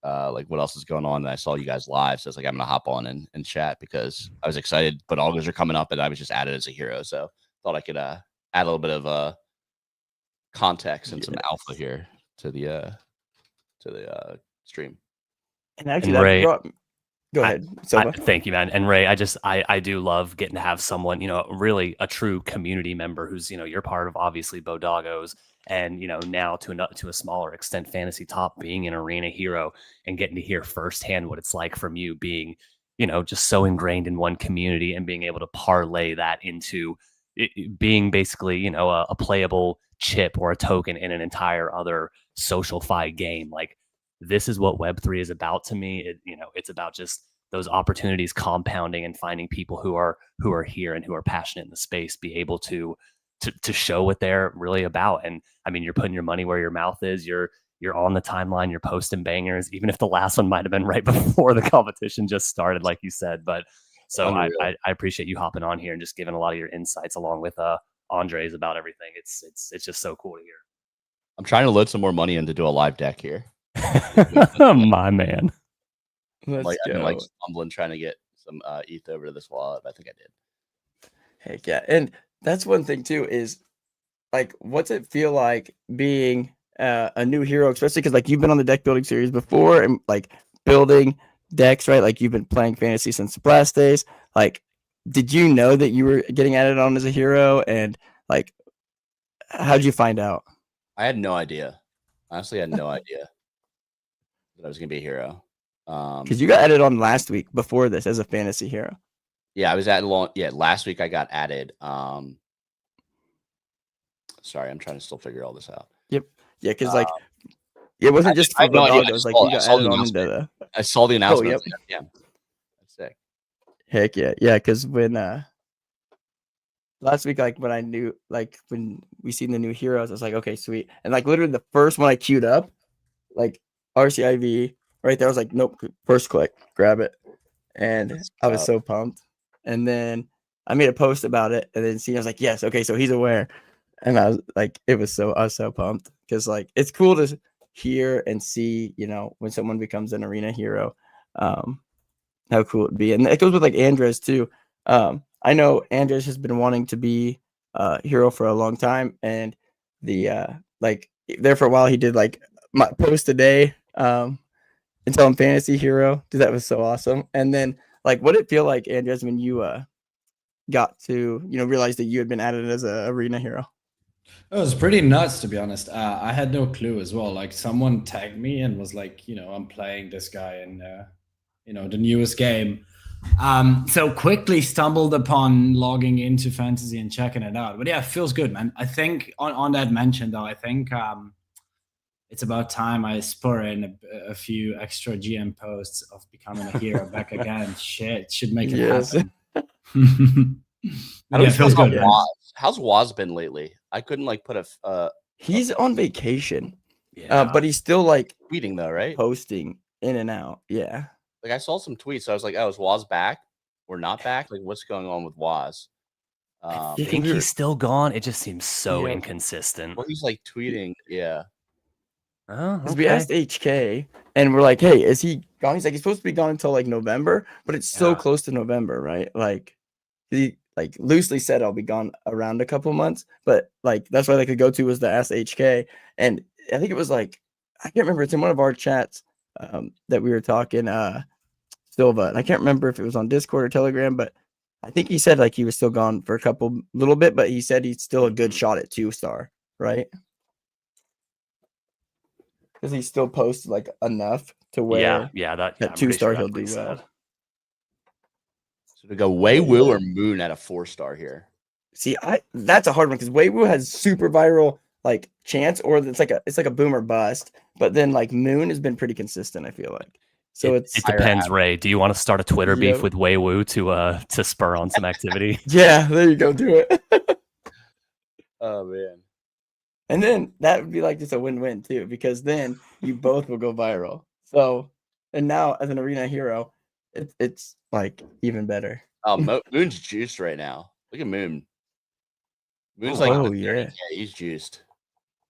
like what else is going on. And I saw you guys live, so I was like, I'm gonna hop on and chat because I was excited. But all those are coming up, and I was just added as a hero, so thought I could add a little bit of context and some alpha here to the stream. And actually, that Ray, brought. Go ahead. Thank you, man. And Ray, I do love getting to have someone, really a true community member who's, you're part of obviously Bodogos. And now to a smaller extent, Fantasy Top being an arena hero and getting to hear firsthand what it's like from you being, just so ingrained in one community and being able to parlay that into being basically, a playable chip or a token in an entire other social-fi game. Like this is what Web3 is about to me. It's about just those opportunities compounding and finding people who are here and who are passionate in the space be able to show what they're really about. And I mean, you're putting your money where your mouth is. You're on the timeline, you're posting bangers, even if the last one might have been right before the competition just started, like you said. But so I appreciate you hopping on here and just giving a lot of your insights along with Andres about everything. It's just so cool to hear. I'm trying to load some more money in to do a live deck here. My man. I've been like stumbling trying to get some ETH over to this wallet. I think I did. Heck yeah. And that's one thing too, is like, what's it feel like being a new hero, especially because like you've been on the deck building series before and like building decks, right? Like you've been playing fantasy since the blast days. Like, did you know that you were getting added on as a hero? And like, how'd you find out? I had no idea. Honestly, I had no idea that I was gonna be a hero. Because you got added on last week before this as a fantasy hero. Yeah, I was at last week I got added. Sorry, I'm trying to still figure all this out. Yep. Yeah, because like it wasn't just for no idea. it was like you got added on into the. I saw the announcement. Yep. Yeah, that's sick. Heck yeah, yeah. Because when last week, like when I knew, like when we seen the new heroes, I was like, okay, sweet. And like literally the first one I queued up, like RCIV right there, I was like, nope, first click, grab it, and I was so pumped. And then I made a post about it, and then I was like, yes, okay, so he's aware. And I was like, I was so pumped because like it's cool to hear and see, you know, when someone becomes an arena hero, how cool it'd be. And it goes with like Andres too. I know Andres has been wanting to be a hero for a long time, and the like there for a while he did like my post a day until I'm fantasy hero. Dude, that was so awesome. And then like what did it feel like, Andres, when you got to, you know, realize that you had been added as a arena hero? It was pretty nuts, to be honest. I had no clue as well. Like someone tagged me and was like, you know, I'm playing this guy in, you know, the newest game. So quickly stumbled upon logging into fantasy and checking it out. But yeah, it feels good, man. I think on that mention though, I think it's about time I spur in a few extra GM posts of becoming a hero back again. Shit, should make it happen. Yeah, it feels good. How's Waz been lately? I couldn't like put he's on vacation. Yeah. But he's still like tweeting though, right? Posting in and out. Yeah. Like I saw some tweets. So I was like, oh, is Waz back or not back? Like what's going on with Waz? I think he's still gone. It just seems so inconsistent. Well, he's like tweeting. Yeah. Oh, okay. We asked HK and we're like, hey, is he gone? He's like, he's supposed to be gone until like November, but it's so close to November, right? Like he like loosely said I'll be gone around a couple months, but like that's why they could go to was the Ask HK. And I think it was like, I can't remember, it's in one of our chats that we were talking Silva, and I can't remember if it was on Discord or Telegram, but I think he said like he was still gone for a little bit, but he said he's still a good shot at 2-star, right? Because he still posts like enough to where that 2-star he'll do well. So to go Weiwu or Moon at a 4-star here. See, that's a hard one because Weiwu has super viral like chance, or it's like a boom or bust. But then like Moon has been pretty consistent, I feel like. So it depends, Ray. Do you want to start a Twitter beef with Weiwu to spur on some activity? Yeah, there you go, do it. Oh man. And then that would be like just a win-win too, because then you both will go viral. So, and now as an arena hero, it's like even better. Oh, Moon's juiced right now. Look at Moon. Moon's he's juiced.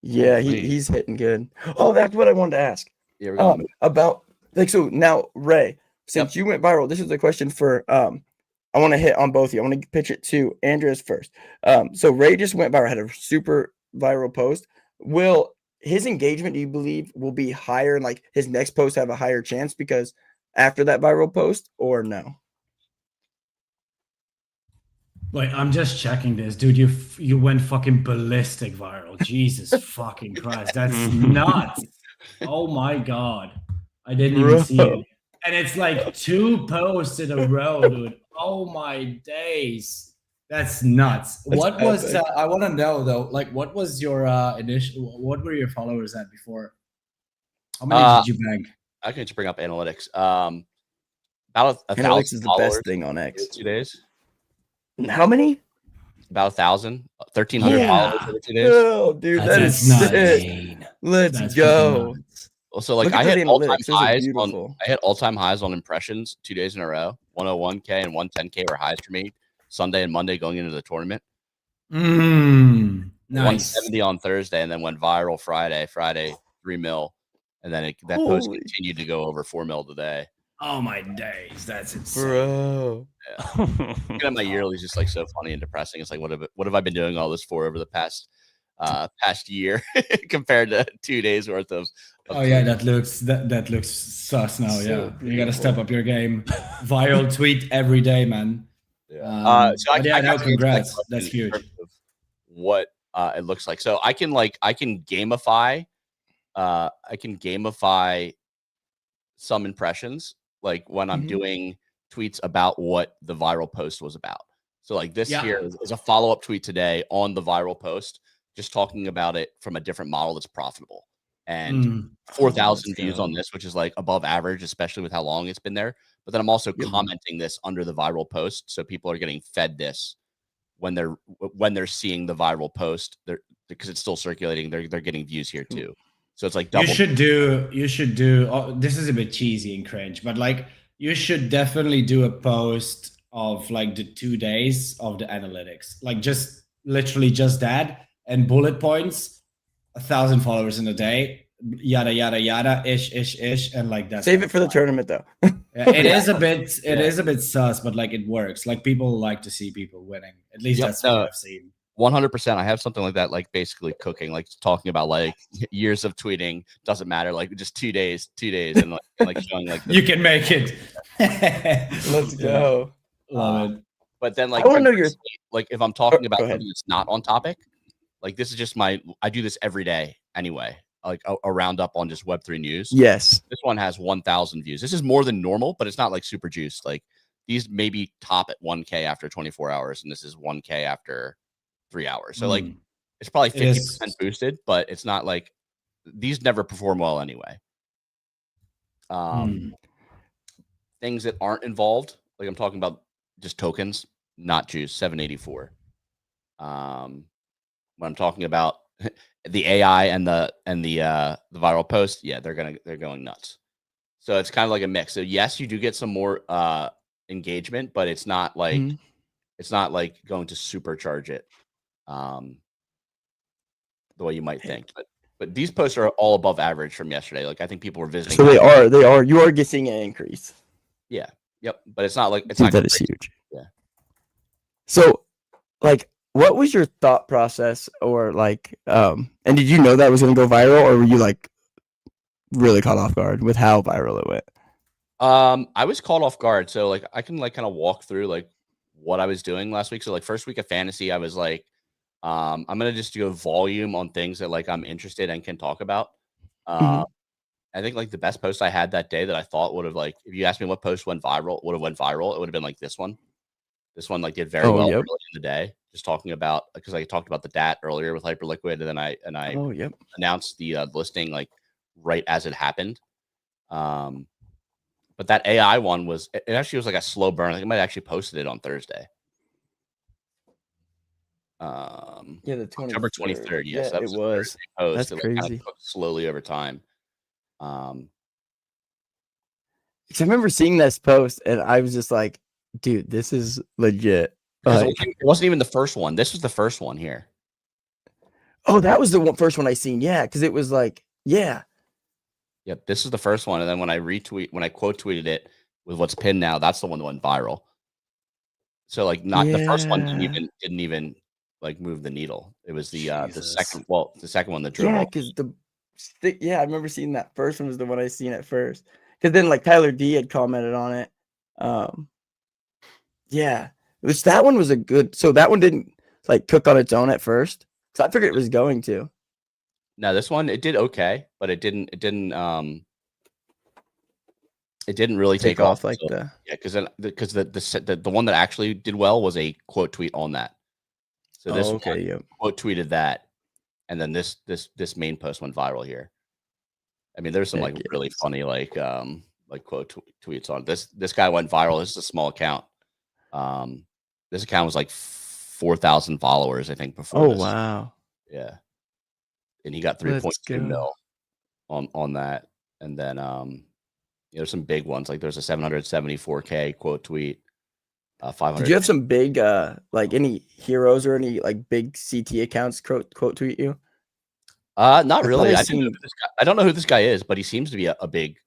Yeah, he's hitting good. Oh, that's what I wanted to ask. Yeah, we're going about like, so now Ray, since you went viral, this is a question for I want to hit on both of you. I want to pitch it to Andres first. So Ray just went viral, had a super viral post. Will his engagement, do you believe, will be higher and like his next post have a higher chance because after that viral post, or no? Wait, I'm just checking this, dude. You went fucking ballistic viral. Jesus fucking Christ, that's nuts. Oh my god, I didn't even see it, and it's like 2 posts in a row, dude. Oh my days. That's nuts. What was I want to know though, like what was your what were your followers at before? How many did you bag? I can just bring up analytics. About a Analytics thousand is the followers best thing on in X. 2 days. How many? About 1,000, 1,300 Yeah. followers over 2 days. Oh, dude, that That's is nuts. sick. Insane. Let's That's go. nuts. Also, like Look at I those hit all-time analytics. Those are highs on beautiful. I hit all-time highs on impressions 2 days in a row. 101K and 110K were highs for me Sunday and Monday going into the tournament. Nice. 170 on Thursday and then went viral Friday. Friday 3 mil, and then that post Holy continued to go over 4 mil today. Oh my days, that's insane. bro. Looking at my yearly is just like so funny and depressing. It's like what have I been doing all this for over the past year compared to 2 days worth of Oh yeah, that looks sus now. So Yeah, you gotta step beautiful. up your game. Viral tweet every day, man. Yeah. So But yeah, I no, got to answer that congrats. question That's in huge. terms of what it looks like. So I can gamify some impressions, like when I'm Mhm. doing tweets about what the viral post was about. So like this Yeah. here is a follow-up tweet today on the viral post, just talking about it from a different model that's profitable. And 4,000 let's views go. on this, which is like above average, especially with how long it's been there. But then I'm also Yep. commenting this under the viral post, so people are getting fed this when they're seeing the viral post. Because it's still circulating, they're getting views here too. So it's like double. You should do. Oh, this is a bit cheesy and cringe, but like you should definitely do a post of like the 2 days of the analytics, like just literally just that and bullet points, 1,000 followers in a day, yada yada yada, ish, and like that's Save it for the tournament though. Yeah, it is a bit. It is a bit sus, but like it works. Like people like to see people winning. At least Yep, that's what I've seen. 100%. I have something like that, like basically cooking, like talking about like years of tweeting. Doesn't matter, like just 2 days, and like showing like You can make it. Let's go. Love it. But then like I wanna know your- conversely, like if I'm talking about go ahead. something that's not on topic, like this is just I do this every day anyway, like a roundup on just Web3 news. Yes. This one has 1,000 views. This is more than normal, but it's not like super juiced. Like these maybe top at 1K after 24 hours, and this is 1K after 3 hours. So like it's probably 50% boosted, but it's not like these never perform well anyway. Things that aren't involved, like I'm talking about just tokens, not juice, 784. When I'm talking about the AI and the viral post, yeah, they're going nuts. So it's kind of like a mix. So yes, you do get some more engagement, but it's not like going to supercharge it the way you might think. But these posts are all above average from yesterday. Like I think people were visiting. So they are. You are getting an increase. Yeah. Yep. But it's not like it's Dude, not that is crazy. huge. Yeah. So, like, what was your thought process, or like, and did you know that was going to go viral, or were you like really caught off guard with how viral it went? I was caught off guard. So like I can like kind of walk through like what I was doing last week. So like first week of fantasy, I was like, I'm gonna just do a volume on things that like I'm interested and can talk about. I think like the best post I had that day that I thought would have like, if you asked me what post would have went viral, it would have been like this one. This one like did very well early in the day. Just talking about, because I talked about the DAT earlier with Hyperliquid, and then I announced the listing like right as it happened. But that AI one it actually was like a slow burn. I might have actually posted it on Thursday. Yeah, the October 23rd. Yes, Yeah, that it was. was. Post. That's It crazy. kind of cooked slowly over time. Because I remember seeing this post, and I was just like, "Dude, this is legit." It wasn't even the first one. This was the first one here. Oh, that was the first one I seen. Yeah, because it was like, yeah. Yep, this is the first one, and then when I quote tweeted it with what's pinned now, that's the one that went viral. So like, not the first one didn't even like move the needle. It was the second one that drove. Yeah, because I remember seeing that first one was the one I seen at first. Because then like Tyler D had commented on it. Yeah, that one was a good. So that one didn't like cook on its own at first. So I figured it was going to. No, this one it did okay, but it didn't really take off like because the one that actually did well was a quote tweet on that. So this quote tweeted that, and then this main post went viral here. I mean, there's some like really funny like like quote tweets on this guy went viral. This is a small account. This account was like 4,000 followers, I think, before Oh this. wow. Yeah, and he got Let's 3.2 go. mil on that. And then there's some big ones, like there's a 774K quote tweet. 500. Did you have some big like any heroes or any like big CT accounts quote tweet you? Not I really. thought I I don't know who this guy is, but he seems to be a big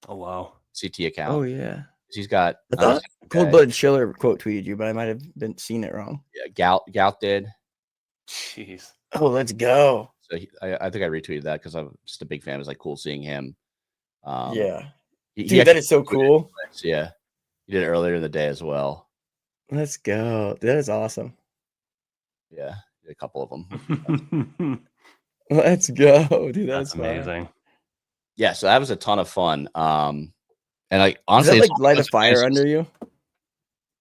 Oh wow. CT account. Oh yeah. He's got. I thought Cold Blooded Schiller quote tweeted you, but I might have been seen it wrong. Yeah, Gout did. Jeez. Oh, let's go. So I think I retweeted that because I'm just a big fan. It was like cool seeing him. Yeah. He Dude, that actually is so cool. Yeah, he did it earlier in the day as well. Let's go. That is awesome. Yeah, a couple of them. Let's go, dude. That's Fun. amazing. Yeah, so that was a ton of fun. And like Does honestly, that like light a fire under you?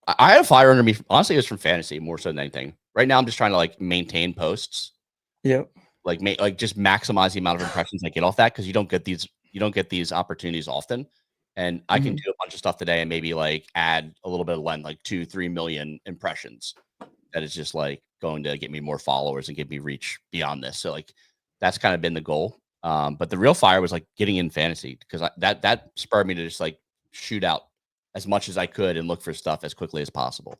I had a fire under me. Honestly, it was from fantasy more so than anything. Right now, I'm just trying to like maintain posts. Yep. Like just maximize the amount of impressions I get off that, because you don't get these opportunities often. And I can do a bunch of stuff today and maybe like add a little bit of length, like 2-3 million impressions. That is just like going to get me more followers and get me reach beyond this. So like that's kind of been the goal. But the real fire was like getting in fantasy, because that spurred me to just like shoot out as much as I could and look for stuff as quickly as possible.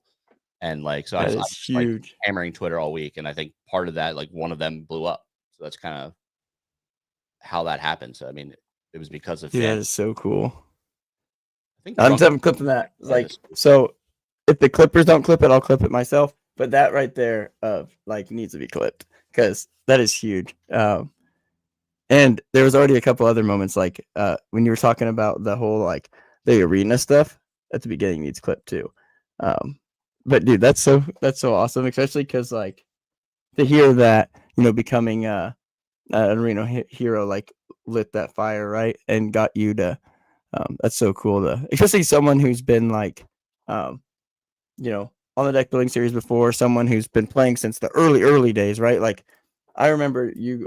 And like, so I was huge. Like hammering Twitter all week. And I think part of that, like one of them blew up. So that's kind of how that happened. So, I mean, it was because of Dude, that is so cool. I think I'm clipping that. Like, so if the Clippers don't clip it, I'll clip it myself. But that right there, like, needs to be clipped because that is huge. And there was already a couple other moments, like when you were talking about the whole like the arena stuff at the beginning needs clipped too. But dude, that's so awesome, especially because like to hear that, you know, becoming an arena hero like lit that fire, right, and got you to. That's so cool to, especially someone who's been like, you know, on the deck building series before, someone who's been playing since the early days, right? Like, I remember you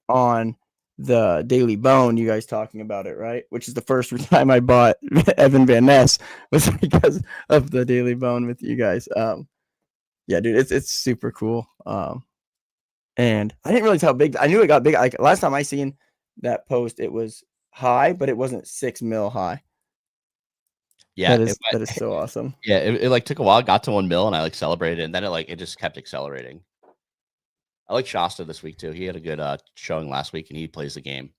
on the Daily Bone, you guys talking about it, right? Which is the first time I bought Evan Van Ness was because of the Daily Bone with you guys. Yeah, dude, it's super cool. And I didn't realize how big. I knew it got big. Like last time I seen that post, it was high, but it wasn't 6 mil high. Yeah, that is so awesome. Yeah, it like took a while, got to 1 mil, and I like celebrated, and then it just kept accelerating. I like Shasta this week too. He had a good showing last week, and he plays the game.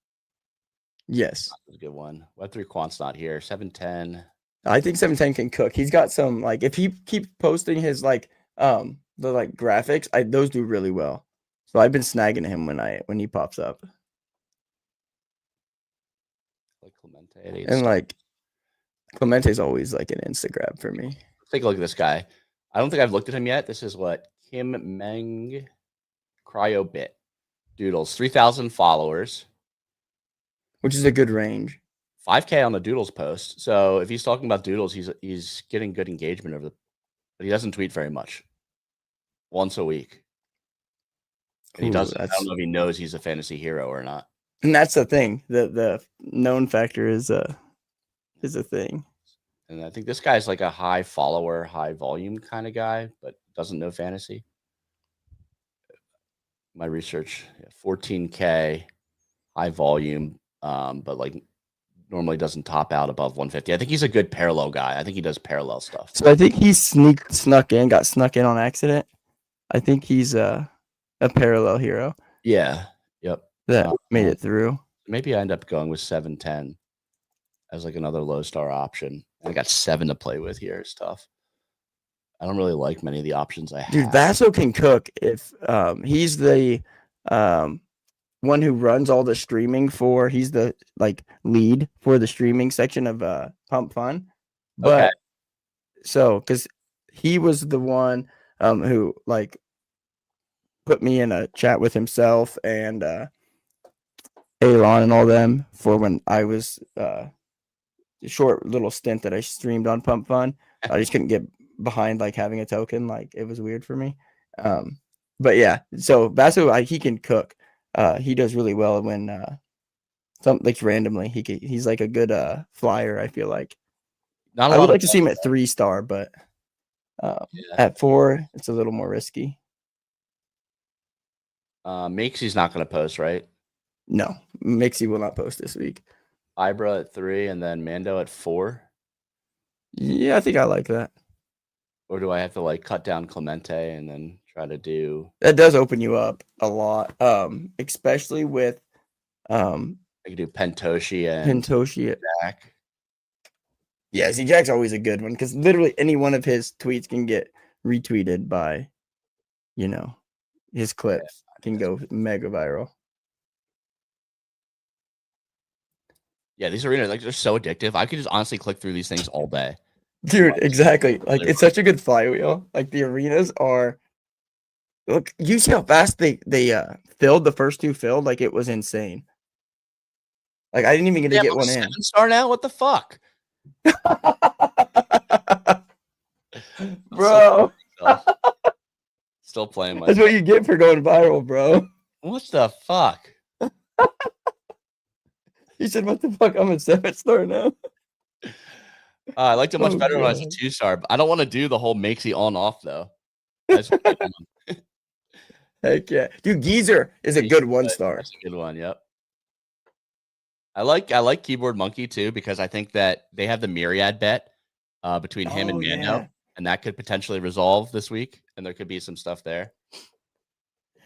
Yes, that was a good one. Web3 Quant's not here. 710. I think 710 can cook. He's got some like if he keeps posting his like the like graphics, those do really well. So I've been snagging him when he pops up. Like Clemente. And like Clemente's always like an Instagram for me. Let's take a look at this guy. I don't think I've looked at him yet. This is what Kim Meng Cryobit Doodles, 3,000 followers, which is a good range. 5K on the Doodles post. So if he's talking about Doodles, he's getting good engagement but he doesn't tweet very much. Once a week. And he doesn't. I don't know if he knows he's a fantasy hero or not. And that's the thing. The known factor is a thing. And I think this guy's like a high follower, high volume kind of guy, but doesn't know fantasy. My research, 14K, high volume, but like normally doesn't top out above 150. I think he's a good parallel guy. I think he does parallel stuff. So I think he got snuck in on accident. I think he's a parallel hero. Yeah. Yep. That made it through. Maybe I end up going with 710 as like another low star option. I got 7 to play with here. It's tough. I don't really like many of the options I have. Dude, Vaso can cook if he's the one who runs all the streaming for. He's the like lead for the streaming section of Pump Fun. But okay. So because he was the one who like put me in a chat with himself and Alon and all them for when I was a short little stint that I streamed on Pump Fun. I just couldn't get behind like having a token. Like it was weird for me. But yeah, so Vaso, he can cook. He does really well when Something like randomly. He's like a good flyer, I feel like. Not a I lot would of like to see him at 3-star, but Yeah. at 4, it's a little more risky. Makesie's not going to post, right? No, Mixie will not post this week. Ibra at 3 and then Mando at 4. Yeah, I think I like that. Or do I have to like cut down Clemente and then try to do? That does open you up a lot, especially with I could do Pentoshi and Pintoshi. Jack. Yeah, see, Jack's always a good one because literally any one of his tweets can get retweeted by, his clips can go mega viral. Yeah, these arenas like they're so addictive. I could just honestly click through these things all day. Dude, exactly. Like it's such a good flywheel. Like the arenas are. Look, you see how fast they filled the first 2 filled. Like it was insane. Like I didn't even get to get one in. 7-star now? What the fuck? Bro, Still playing that's what you get for going viral, bro. What the fuck? He said, "What the fuck? I'm a 7-star now." I liked it much Oh, better when I was a God. 2-star. I don't want to do the whole makesy on off though. That's Heck yeah, dude. Geezer is a good 1-star. That's a good one. Yep. I like Keyboard Monkey too because I think that they have the Myriad bet between him and Mando, Yeah. and that could potentially resolve this week, and there could be some stuff there.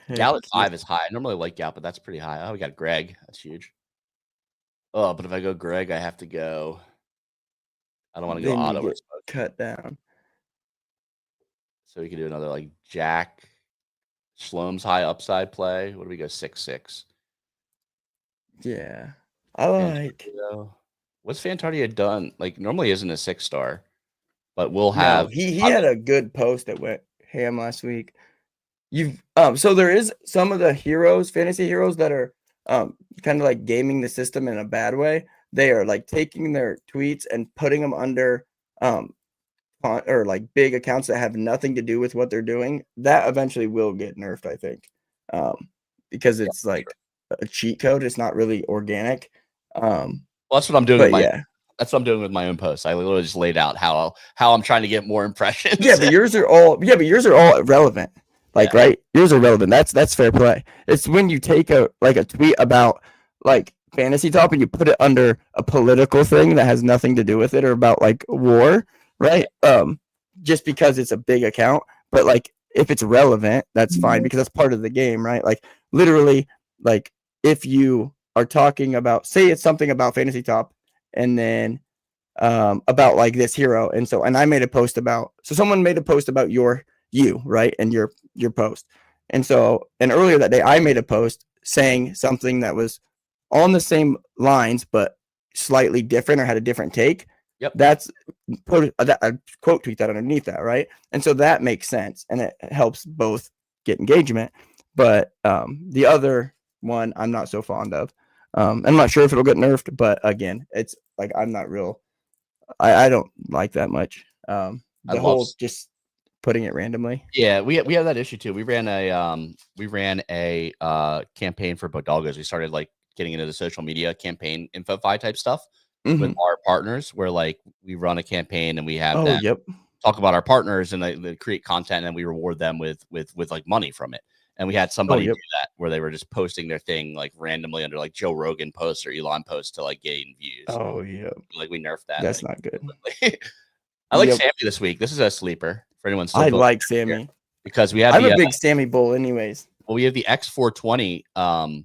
Heck Gal at yeah. 5 is high. I normally like Gal, but that's pretty high. Oh, we got Greg. That's huge. Oh, but if I go Greg, I have to go. I don't want to go Then you auto or get smoke. cut down. So we could do another like Jack Shlom's high upside play. What do we go 6-6? Yeah, I like. What's Fantardia done? Like normally isn't a 6-star, but we'll No, have. he had a good post that went ham last week. You've so there is some of the fantasy heroes that are kind of like gaming the system in a bad way. They are like taking their tweets and putting them under or like big accounts that have nothing to do with what they're doing. That eventually will get nerfed, I think, because it's like a cheat code. It's not really organic. Well, that's what I'm doing. But That's what I'm doing with my own posts. I literally just laid out how I'm trying to get more impressions. Yeah, but yours are all relevant. Like, right? Yours are relevant. That's fair play. It's when you take a tweet about like fantasy top and you put it under a political thing that has nothing to do with it or about like war, right? Just because it's a big account, but like if it's relevant, that's fine because that's part of the game, right? Like literally, like if you are talking about, say it's something about fantasy top and then about like this hero, and I made a post about, so someone made a post about you, right, and your post, and earlier that day I made a post saying something that was on the same lines but slightly different or had a different take. Yep. That's a quote tweet that underneath that, right? And so that makes sense and it helps both get engagement. But the other one I'm not so fond of. I'm not sure if it'll get nerfed, but again, it's like I'm not real. I don't like that much. The whole just putting it randomly. Yeah, we have that issue too. We ran a campaign for Bodalgas. We started like getting into the social media campaign info-fi type stuff with our partners, where like we run a campaign and we have them talk about our partners and they create content and we reward them with like money from it. And we had somebody do that where they were just posting their thing like randomly under like Joe Rogan posts or Elon posts to like gain views. Oh yeah, like we nerfed that. That's not good. I like Sammy this week. This is a sleeper for anyone. I like Sammy because we have. I'm a big Sammy bull, anyways. Well, we have the X420, the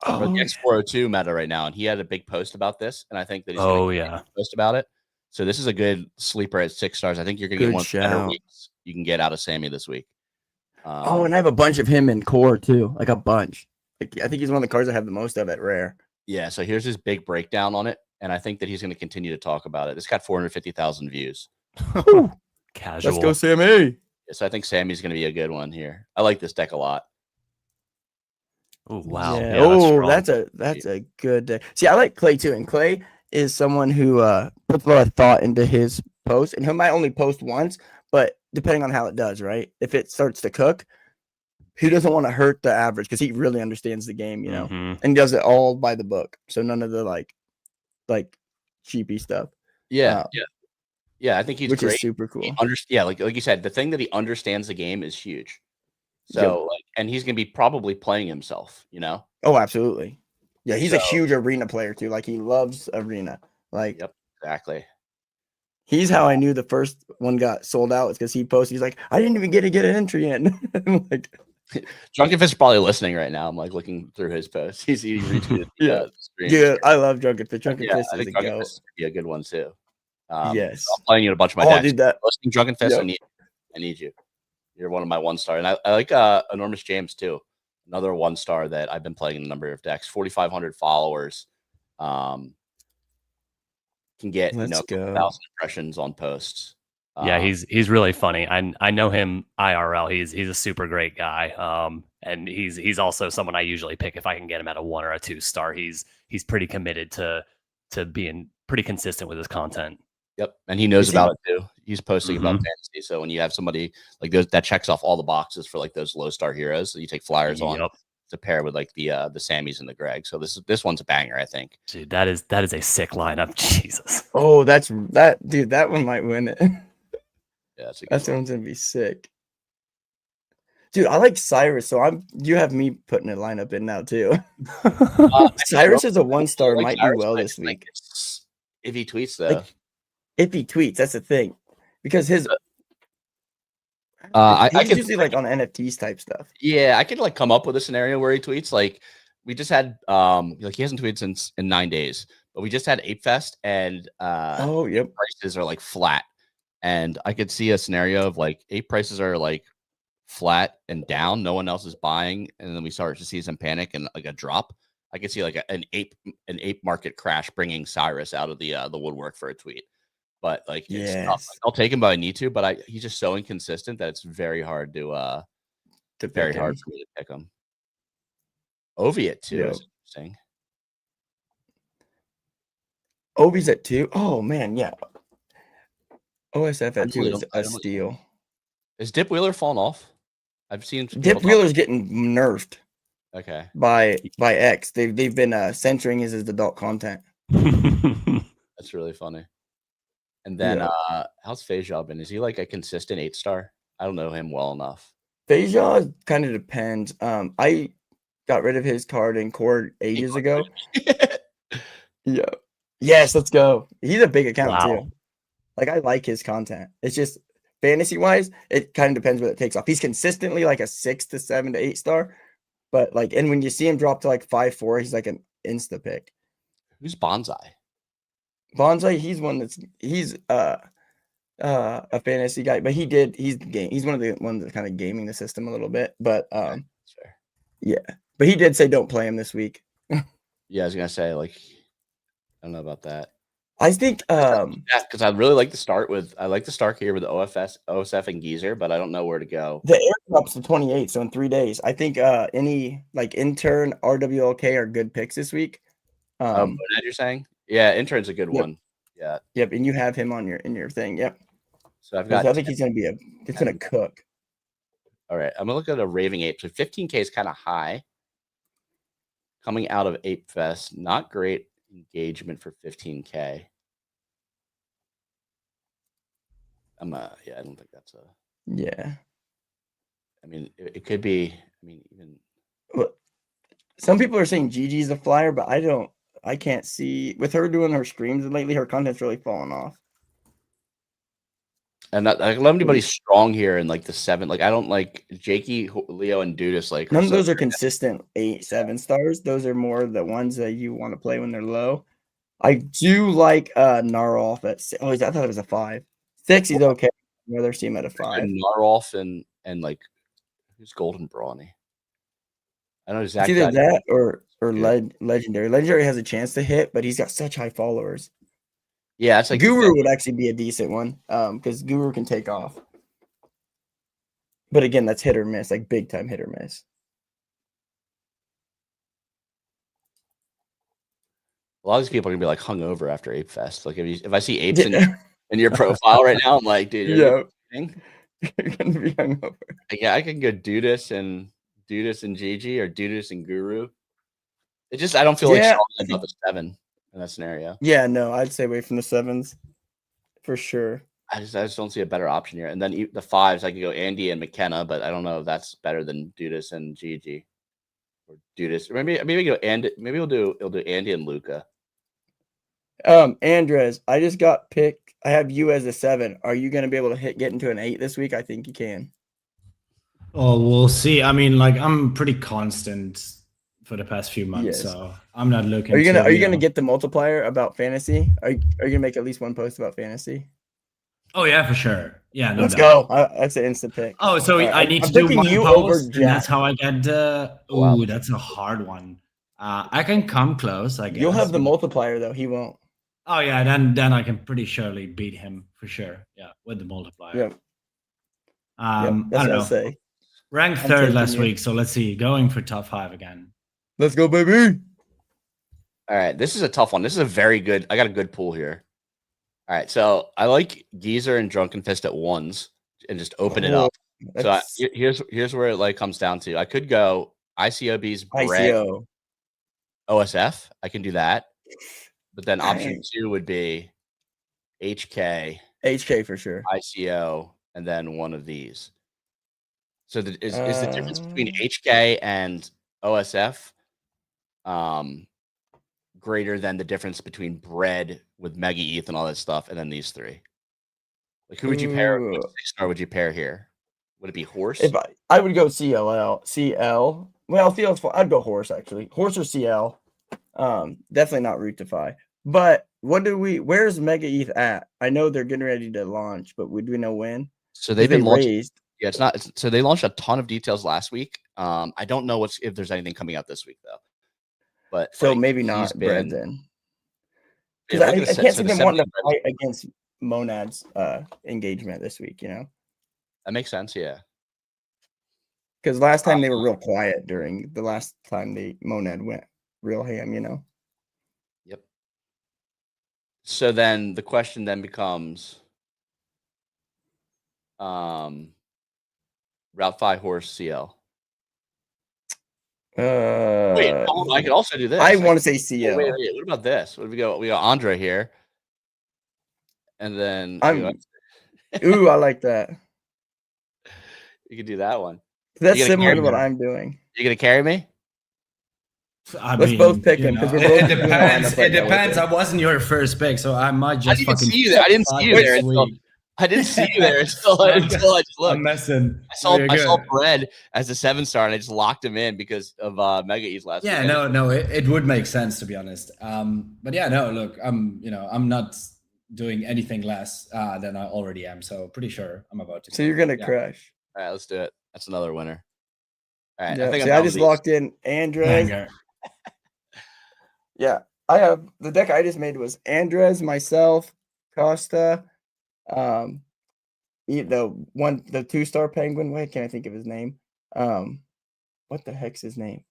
X402 meta right now, and he had a big post about this, and I think that he's going to post about it. So this is a good sleeper at 6 stars. I think you're going to get one of the better weeks you can get out of Sammy this week. And I have a bunch of him in core too, like a bunch. Like, I think he's one of the cards I have the most of at rare. Yeah, so here's his big breakdown on it, and I think that he's going to continue to talk about it. It's got 450,000 views. Casual. Let's go, Sammy. Yeah, so I think Sammy's going to be a good one here. I like this deck a lot. Oh wow! Yeah, that's a good deck. See, I like Clay too, and Clay is someone who puts a lot of thought into his post, and he might only post once, but depending on how it does, right? If it starts to cook, he doesn't want to hurt the average because he really understands the game, you know, Mhm. and he does it all by the book. So none of the like cheapy stuff. Yeah, uh, yeah. I think he's which is great. super cool. Yeah, like you said, the thing that he understands the game is huge. Yep. So like, and he's gonna be probably playing himself, you know. Oh, absolutely. Yeah, he's a So- huge arena player too. Like he loves arena. Like Yep, exactly. he's how I knew the first one got sold out is because he posted. He's like, I didn't even get an entry in. I'm like, Drunken Fish is probably listening right now. I'm like looking through his posts. He retweeted Yeah. the stream. dude, I love Drunken Fish. Drunken Yeah, Fish I is think a Drunken go. Fish would be a good one too. Yes. I'm playing you in a bunch of my Oh, decks. dude, that. Listening Drunken Fish, Yep. I need you. You're one of my 1-star, and I like Enormous James too. Another 1-star that I've been playing in a number of decks. 4,500 followers. Can get Let's go. 1,000 impressions on posts. Yeah, he's really funny. I know him IRL. He's a super great guy. And he's also someone I usually pick if I can get him at a 1 or a 2-star. He's pretty committed to being pretty consistent with his content. Yep, and he knows Is he- about it too. He's posting about Mhm. fantasy. So when you have somebody like those that checks off all the boxes for like those low star heroes that you take flyers on Yep. to pair with like the Sammys and the Greg. So this one's a banger, I think. Dude, that is a sick lineup. Jesus. Oh, dude. That one might win it. Yeah, that's a good That one. one's gonna be sick. Dude, I like Cyrus, so you have me putting a lineup in now too. Cyrus is a 1-star, Like might Cyrus, do well but this week. if he tweets though, Like, if he tweets, that's the thing, because his I he's could usually like on NFTs type stuff. I could like come up with a scenario where he tweets. Like we just had like he hasn't tweeted since in 9 days, but we just had Ape Fest and Oh, yep. prices are like flat. And I could see a scenario of like ape prices are like flat and down, no one else is buying, and then we start to see some panic and like a drop. I could see like an ape market crash, bringing Cyrus out of the woodwork for a tweet. But like, it's tough. Yes. Like, I'll take him, but I need to. But he's just so inconsistent that it's very hard to Pick him. hard for me to pick him. Ovi at 2 Yep. is interesting. Obi's at 2. Oh man, yeah. OSF at 2 really is don't- I a don't- steal. Is Dip Wheeler falling off? I've seen some Dip people talk- Wheeler's getting nerfed Okay, by X. They've been censoring his adult content. that's really funny. And then Yeah. how's Fejal been? Is he like a consistent 8-star? I don't know him well enough. Feja kind of depends. I got rid of his card in Core ages ago. Yeah. Yes, let's go. He's a big account Wow. too. Like I like his content. It's just fantasy wise, it kind of depends what it takes off. He's consistently like a 6 to 7 to 8-star, but like, and when you see him drop to like 5-4, he's like an insta pick. Who's Bonsai? Bonsai, he's a fantasy guy, but he's one of the ones that's kind of gaming the system a little bit. But That's fair. yeah, but he did say don't play him this week. Yeah, I was gonna say like I don't know about that. I think Yeah, because I really like to start here with OSF and Geezer, but I don't know where to go. the airdrop's the 28th, so in 3 days. I think any like intern RWLK are good picks this week. Boned, you're saying? Yeah, intern's a good Yep. one. Yeah. Yep, and you have him on your thing. Yep. So I've 'Cause got I think he's gonna cook. all right. I'm gonna look at a Raving Ape. So 15K is kind of high. Coming out of Ape Fest, not great engagement for 15K. I don't think that's a. Yeah. I mean, it could be. I mean, even Well, some people are saying Gigi's a flyer, but I can't see with her doing her streams lately, her content's really falling off. and I love anybody strong here in like the 7. Like I don't like Jakey, Leo, and Dudis. Like None of so those are consistent 8, 7 stars. Those are more the ones that you want to play when they're low. I do like Narolf at I thought it was a 5. 6 he's okay. I'd rather see him at a 5. Narolf and like who's Golden Brawny? I know It's Zach. either that or Yeah. Legendary. Legendary has a chance to hit, but he's got such high followers. Yeah, it's like Guru would actually be a decent one, because Guru can take off. But again, that's hit or miss, like big time hit or miss. a lot of these people are gonna be like hungover after Ape Fest. Like if I see apes Yeah, in your profile right now, I'm like, dude, yeah. kidding? You're gonna be hungover. Like, yeah, I can go Dudis and Dudus and Gigi or Dudus and Guru. It just I don't feel like Yeah, strongly about the 7 in that scenario. Yeah, no, I'd stay away from the 7s for sure. I just don't see a better option here. And then the 5s, I could go Andy and McKenna, but I don't know if that's better than Dudus and Gigi or Dudus. Or maybe go Andy. Maybe he'll do Andy and Luca. Andres, I just got picked. I have you as a 7. Are you going to be able to get into an 8 this week? I think you can. Oh, we'll see. I mean, like I'm pretty constant for the past few months, Yes. so I'm not looking. Are you gonna get the multiplier about fantasy? Are you gonna make at least one post about fantasy? Oh yeah, for sure. Yeah, no Let's doubt. go. That's an instant pick. Oh, so All right, I need I'm to do picking one you post, over and that's Jack. how I get the. Wow. Ooh, that's a hard one. I can come close. I guess You'll have the multiplier though. He won't. Oh yeah, then I can pretty surely beat him for sure. Yeah, with the multiplier. Yep. I That's don't what know. I'll say. Ranked I'm third taking last you. week, so let's see. Going for top 5 again. Let's go, baby. All right, this is a tough one. This is a very good. I got a good pool here. All right, so I like Geezer and Drunken Fist at 1s and just open it up. So here's where it like comes down to. I could go ICOB's Bread ICO. OSF. I can do that, but then option Dang. 2 would be HK, HK for sure. ICO, and then one of these. So is the difference between HK and OSF greater than the difference between Bread with Mega ETH and all that stuff, and then these 3? Like, who would you pair? What 6-star would you pair here? Would it be Horse? If I would go CL. Well, CL's fine. I'd go Horse actually. Horse or CL. Definitely not Rootify. But where's Mega ETH at? I know they're getting ready to launch, but do we know when? So they've been launching. raised. Yeah, so they launched a ton of details last week. I don't know if there's anything coming out this week though. But So like, maybe he's not Bread then. Yeah, Because look I at the can't so see the them wanting to 70 fight against Monad's engagement this week, you know? That makes sense, yeah. Because last time they were real quiet during the last time the Monad went real ham, you know? Yep. So then the question then becomes Route 5 Horse CL. Wait, I could also do this. I want to say CL. Wait. What about this? What do we go? We got Andre here. And then Ooh, I like that. You could do that one. That's similar to what I'm doing. You gonna carry me? Let's both pick him because we're both. It depends. It depends. I wasn't your first pick, so I might just fucking. See you there. I didn't see you there until I just looked. I'm messing. I saw Bread as a 7-star and I just locked him in because of Mega E's last week. No, it would make sense to be honest. But yeah, no, look, I'm not doing anything less than I already am, so pretty sure I'm about to. So you're gonna crush. All right, let's do it. That's another winner. All right, I just locked in Andres. Yeah, I have the deck I just made was Andres, myself, Costa, the 2-star penguin. Wait, can I think of his name? What the heck's his name?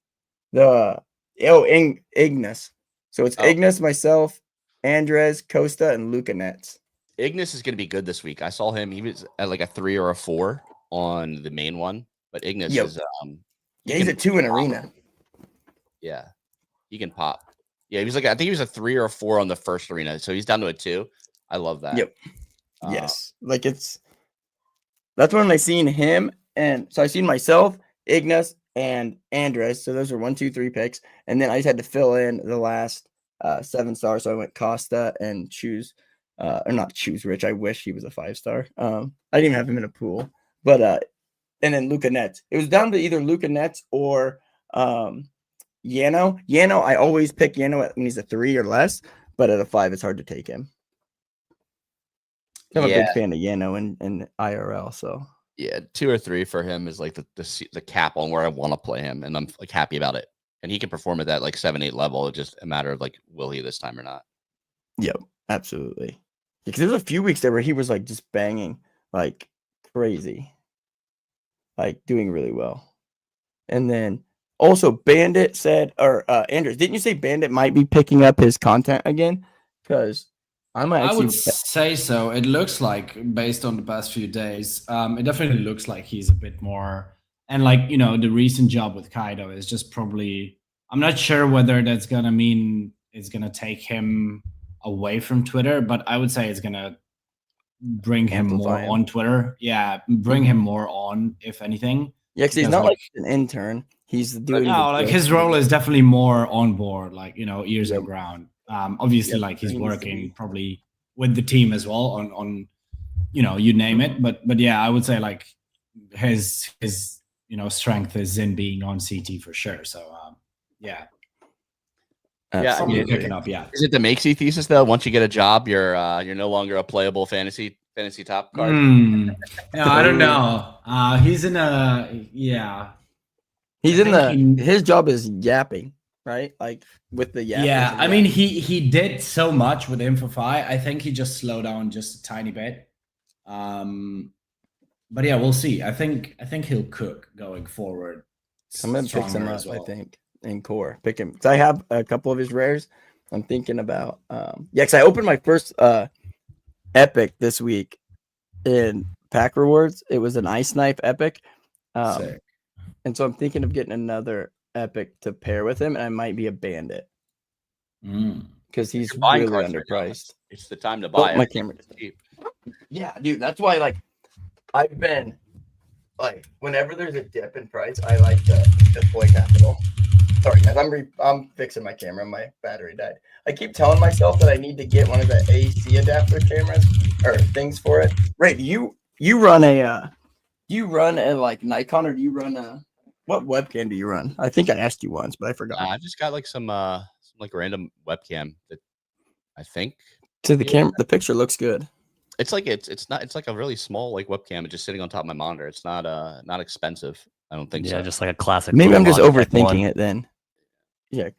Ignis. So it's Ignis, myself, Andres, Costa, and Luca Nets. Ignis is going to be good this week. I saw him. He was at like a 3 or a 4 on the main one, but Ignis is he's a 2 in arena. Yeah, he can pop. Yeah, he was like, I think he was a 3 or a 4 on the first arena, so he's down to a 2. I love that. Yep. Yes, like that's when I seen him, and so I seen myself, Ignis, and Andres. So those are 1, 2, 3 picks, and then I just had to fill in the last 7-star. So I went Costa and choose, or not choose Rich. I wish he was a 5-star. I didn't even have him in a pool, but and then Luca Nets. It was down to either Luca Nets or Yano. I always pick Yano when he's a 3 or less, but at a 5, it's hard to take him. I'm a big fan of Yano in IRL, so yeah, 2 or 3 for him is like the cap on where I want to play him, and I'm like happy about it. And he can perform at that like 7-8 level. It's just a matter of like, will he this time or not? Yep, absolutely. Because there was a few weeks there where he was like just banging like crazy, like doing really well. And then also Bandit said, or Andrews, didn't you say Bandit might be picking up his content again? Because I would say so. It looks like, based on the past few days, it definitely looks like he's a bit more And like, the recent job with Kaido is just probably, I'm not sure whether that's gonna mean it's gonna take him away from Twitter, but I would say it's gonna bring him more Amplify him. on Twitter. Yeah, bring him more on, if anything. Yeah, because he's Because, not like- like an intern. He's doing No, like his role is definitely more on board, like, ears Yep. on ground. Obviously, Yep, like he's he needs to working be. probably with the team as well on you name it. But yeah, I would say like his strength is in being on CT for sure. So yeah, Absolutely. probably pick it up. Yeah. Is it the Makesy thesis though? Once you get a job, you're no longer a playable fantasy top card. No, I don't know. He's in a He's I in the think his job is yapping, right? Like with the yappers. Yeah, and I mean, yapping. he did so much with Infofy. I think he just slowed down just a tiny bit. But yeah, we'll see. I think he'll cook going forward. I'm gonna pick some stronger up, as well. I think, in core. Pick him. 'Cause I have a couple of his rares. I'm thinking about because I opened my first epic this week in pack rewards. It was an ice knife epic. Sick. And so I'm thinking of getting another epic to pair with him, and I might be a bandit because he's You're buying really cards right now. underpriced. It's the time to Oh, buy it. my camera. Cheap. Yeah, dude, that's why I've been like whenever there's a dip in price, I like to deploy capital. Sorry, guys, I'm fixing my camera. My battery died. I keep telling myself that I need to get one of the AC adapter cameras or things for it. Right, you run a like Nikon, or do you run a what webcam do you run? I think I asked you once, but I forgot. I just got like some like random webcam that I think So the picture looks good. it's like it's like a really small like webcam. It's just sitting on top of my monitor. It's not expensive. I don't think Yeah, so. just like a classic. Maybe I'm just Logitech overthinking one. it then. Yeah,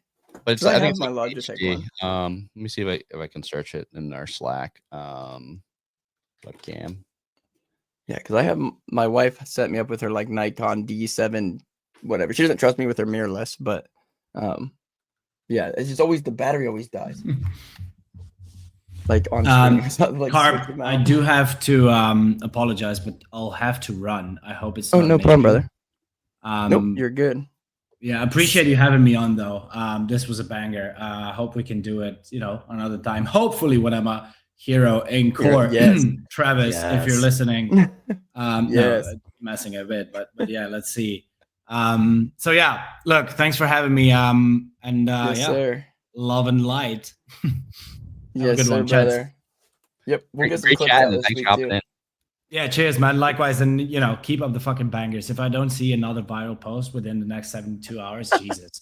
But it's I I have think it's my like Logitech HD. one. Let me see if I can search it in our Slack. Webcam. Yeah, because I have my wife set me up with her like Nikon D7, whatever. She doesn't trust me with her mirrorless, but yeah, it's just always the battery always dies. Like on screen, or something, like Carp, switch them I out. do have to apologize, but I'll have to run. I hope it's Oh, not no an problem, issue. brother. Nope, you're good. Yeah, I appreciate you having me on though. This was a banger. I hope we can do it, another time. Hopefully when I'm a hero in court. Yes. Travis, if you're Yes. listening. Yes. No, messing a bit, but yeah, let's see. So yeah, look, thanks for having me. And Yes, yeah, sir. love and light. Yes, good sir, one, gents. brother. Yep, we'll get some Great clips chat, out and this thanks week for hopping too. in. Yeah, cheers, man. Likewise, and keep up the fucking bangers. If I don't see another viral post within the next 72 hours, Jesus.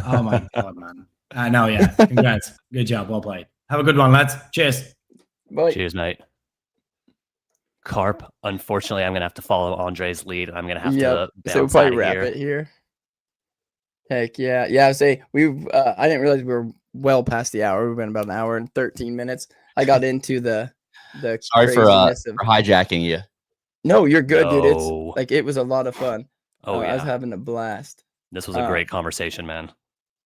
Oh my god, man. No, yeah. Congrats. Good job. Well played. Have a good one, lads. Cheers. Bye. Cheers, mate. Carp, unfortunately, I'm gonna have to follow Andre's lead. I'm gonna have to bounce So we'll probably out of wrap here. it here. Heck yeah, yeah. I say we've. I didn't realize we were well past the hour. We've been about an hour and 13 minutes. I got into the Sorry for craziness of. hijacking you. No, you're good, dude. It's No. like it was a lot of fun. Oh I was yeah, having a blast. this was a great conversation, man.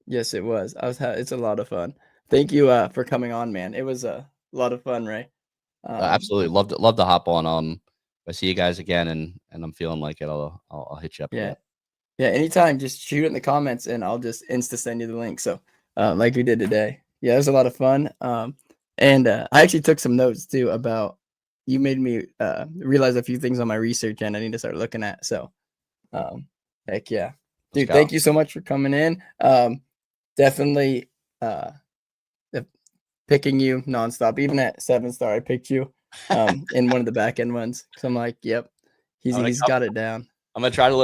Yes, it was. It's a lot of fun. Thank you for coming on, man. It was a lot of fun, Ray. Absolutely, love to hop on. If I see you guys again, and I'm feeling like it, I'll hit you up. Yeah. Yeah, anytime, just shoot it in the comments and I'll just insta send you the link. So, like we did today. Yeah, it was a lot of fun. And I actually took some notes too about you made me realize a few things on my research and I need to start looking at. So, heck yeah. Dude, thank you so much for coming in. Definitely picking you nonstop. Even at 7-star, I picked you in one of the back end ones. So I'm like, yep, he's got it down. I'm gonna try to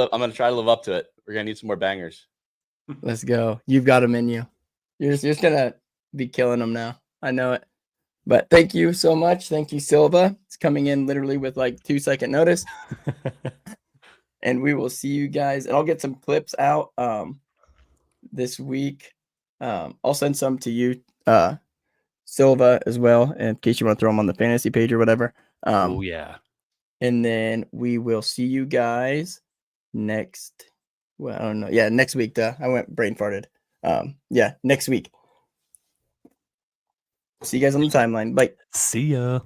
live up to it. We're gonna need some more bangers. Let's go. You've got them in you. You're just gonna be killing them now. I know it. But thank you so much. Thank you, Silva. It's coming in literally with like 2-second notice. And we will see you guys. And I'll get some clips out this week. I'll send some to you, Silva, as well, in case you want to throw them on the fantasy page or whatever. Oh yeah. And then we will see you guys next. Well, I don't know. Yeah, next week. I went brain farted. Yeah, next week. See you guys on the timeline. Bye. See ya.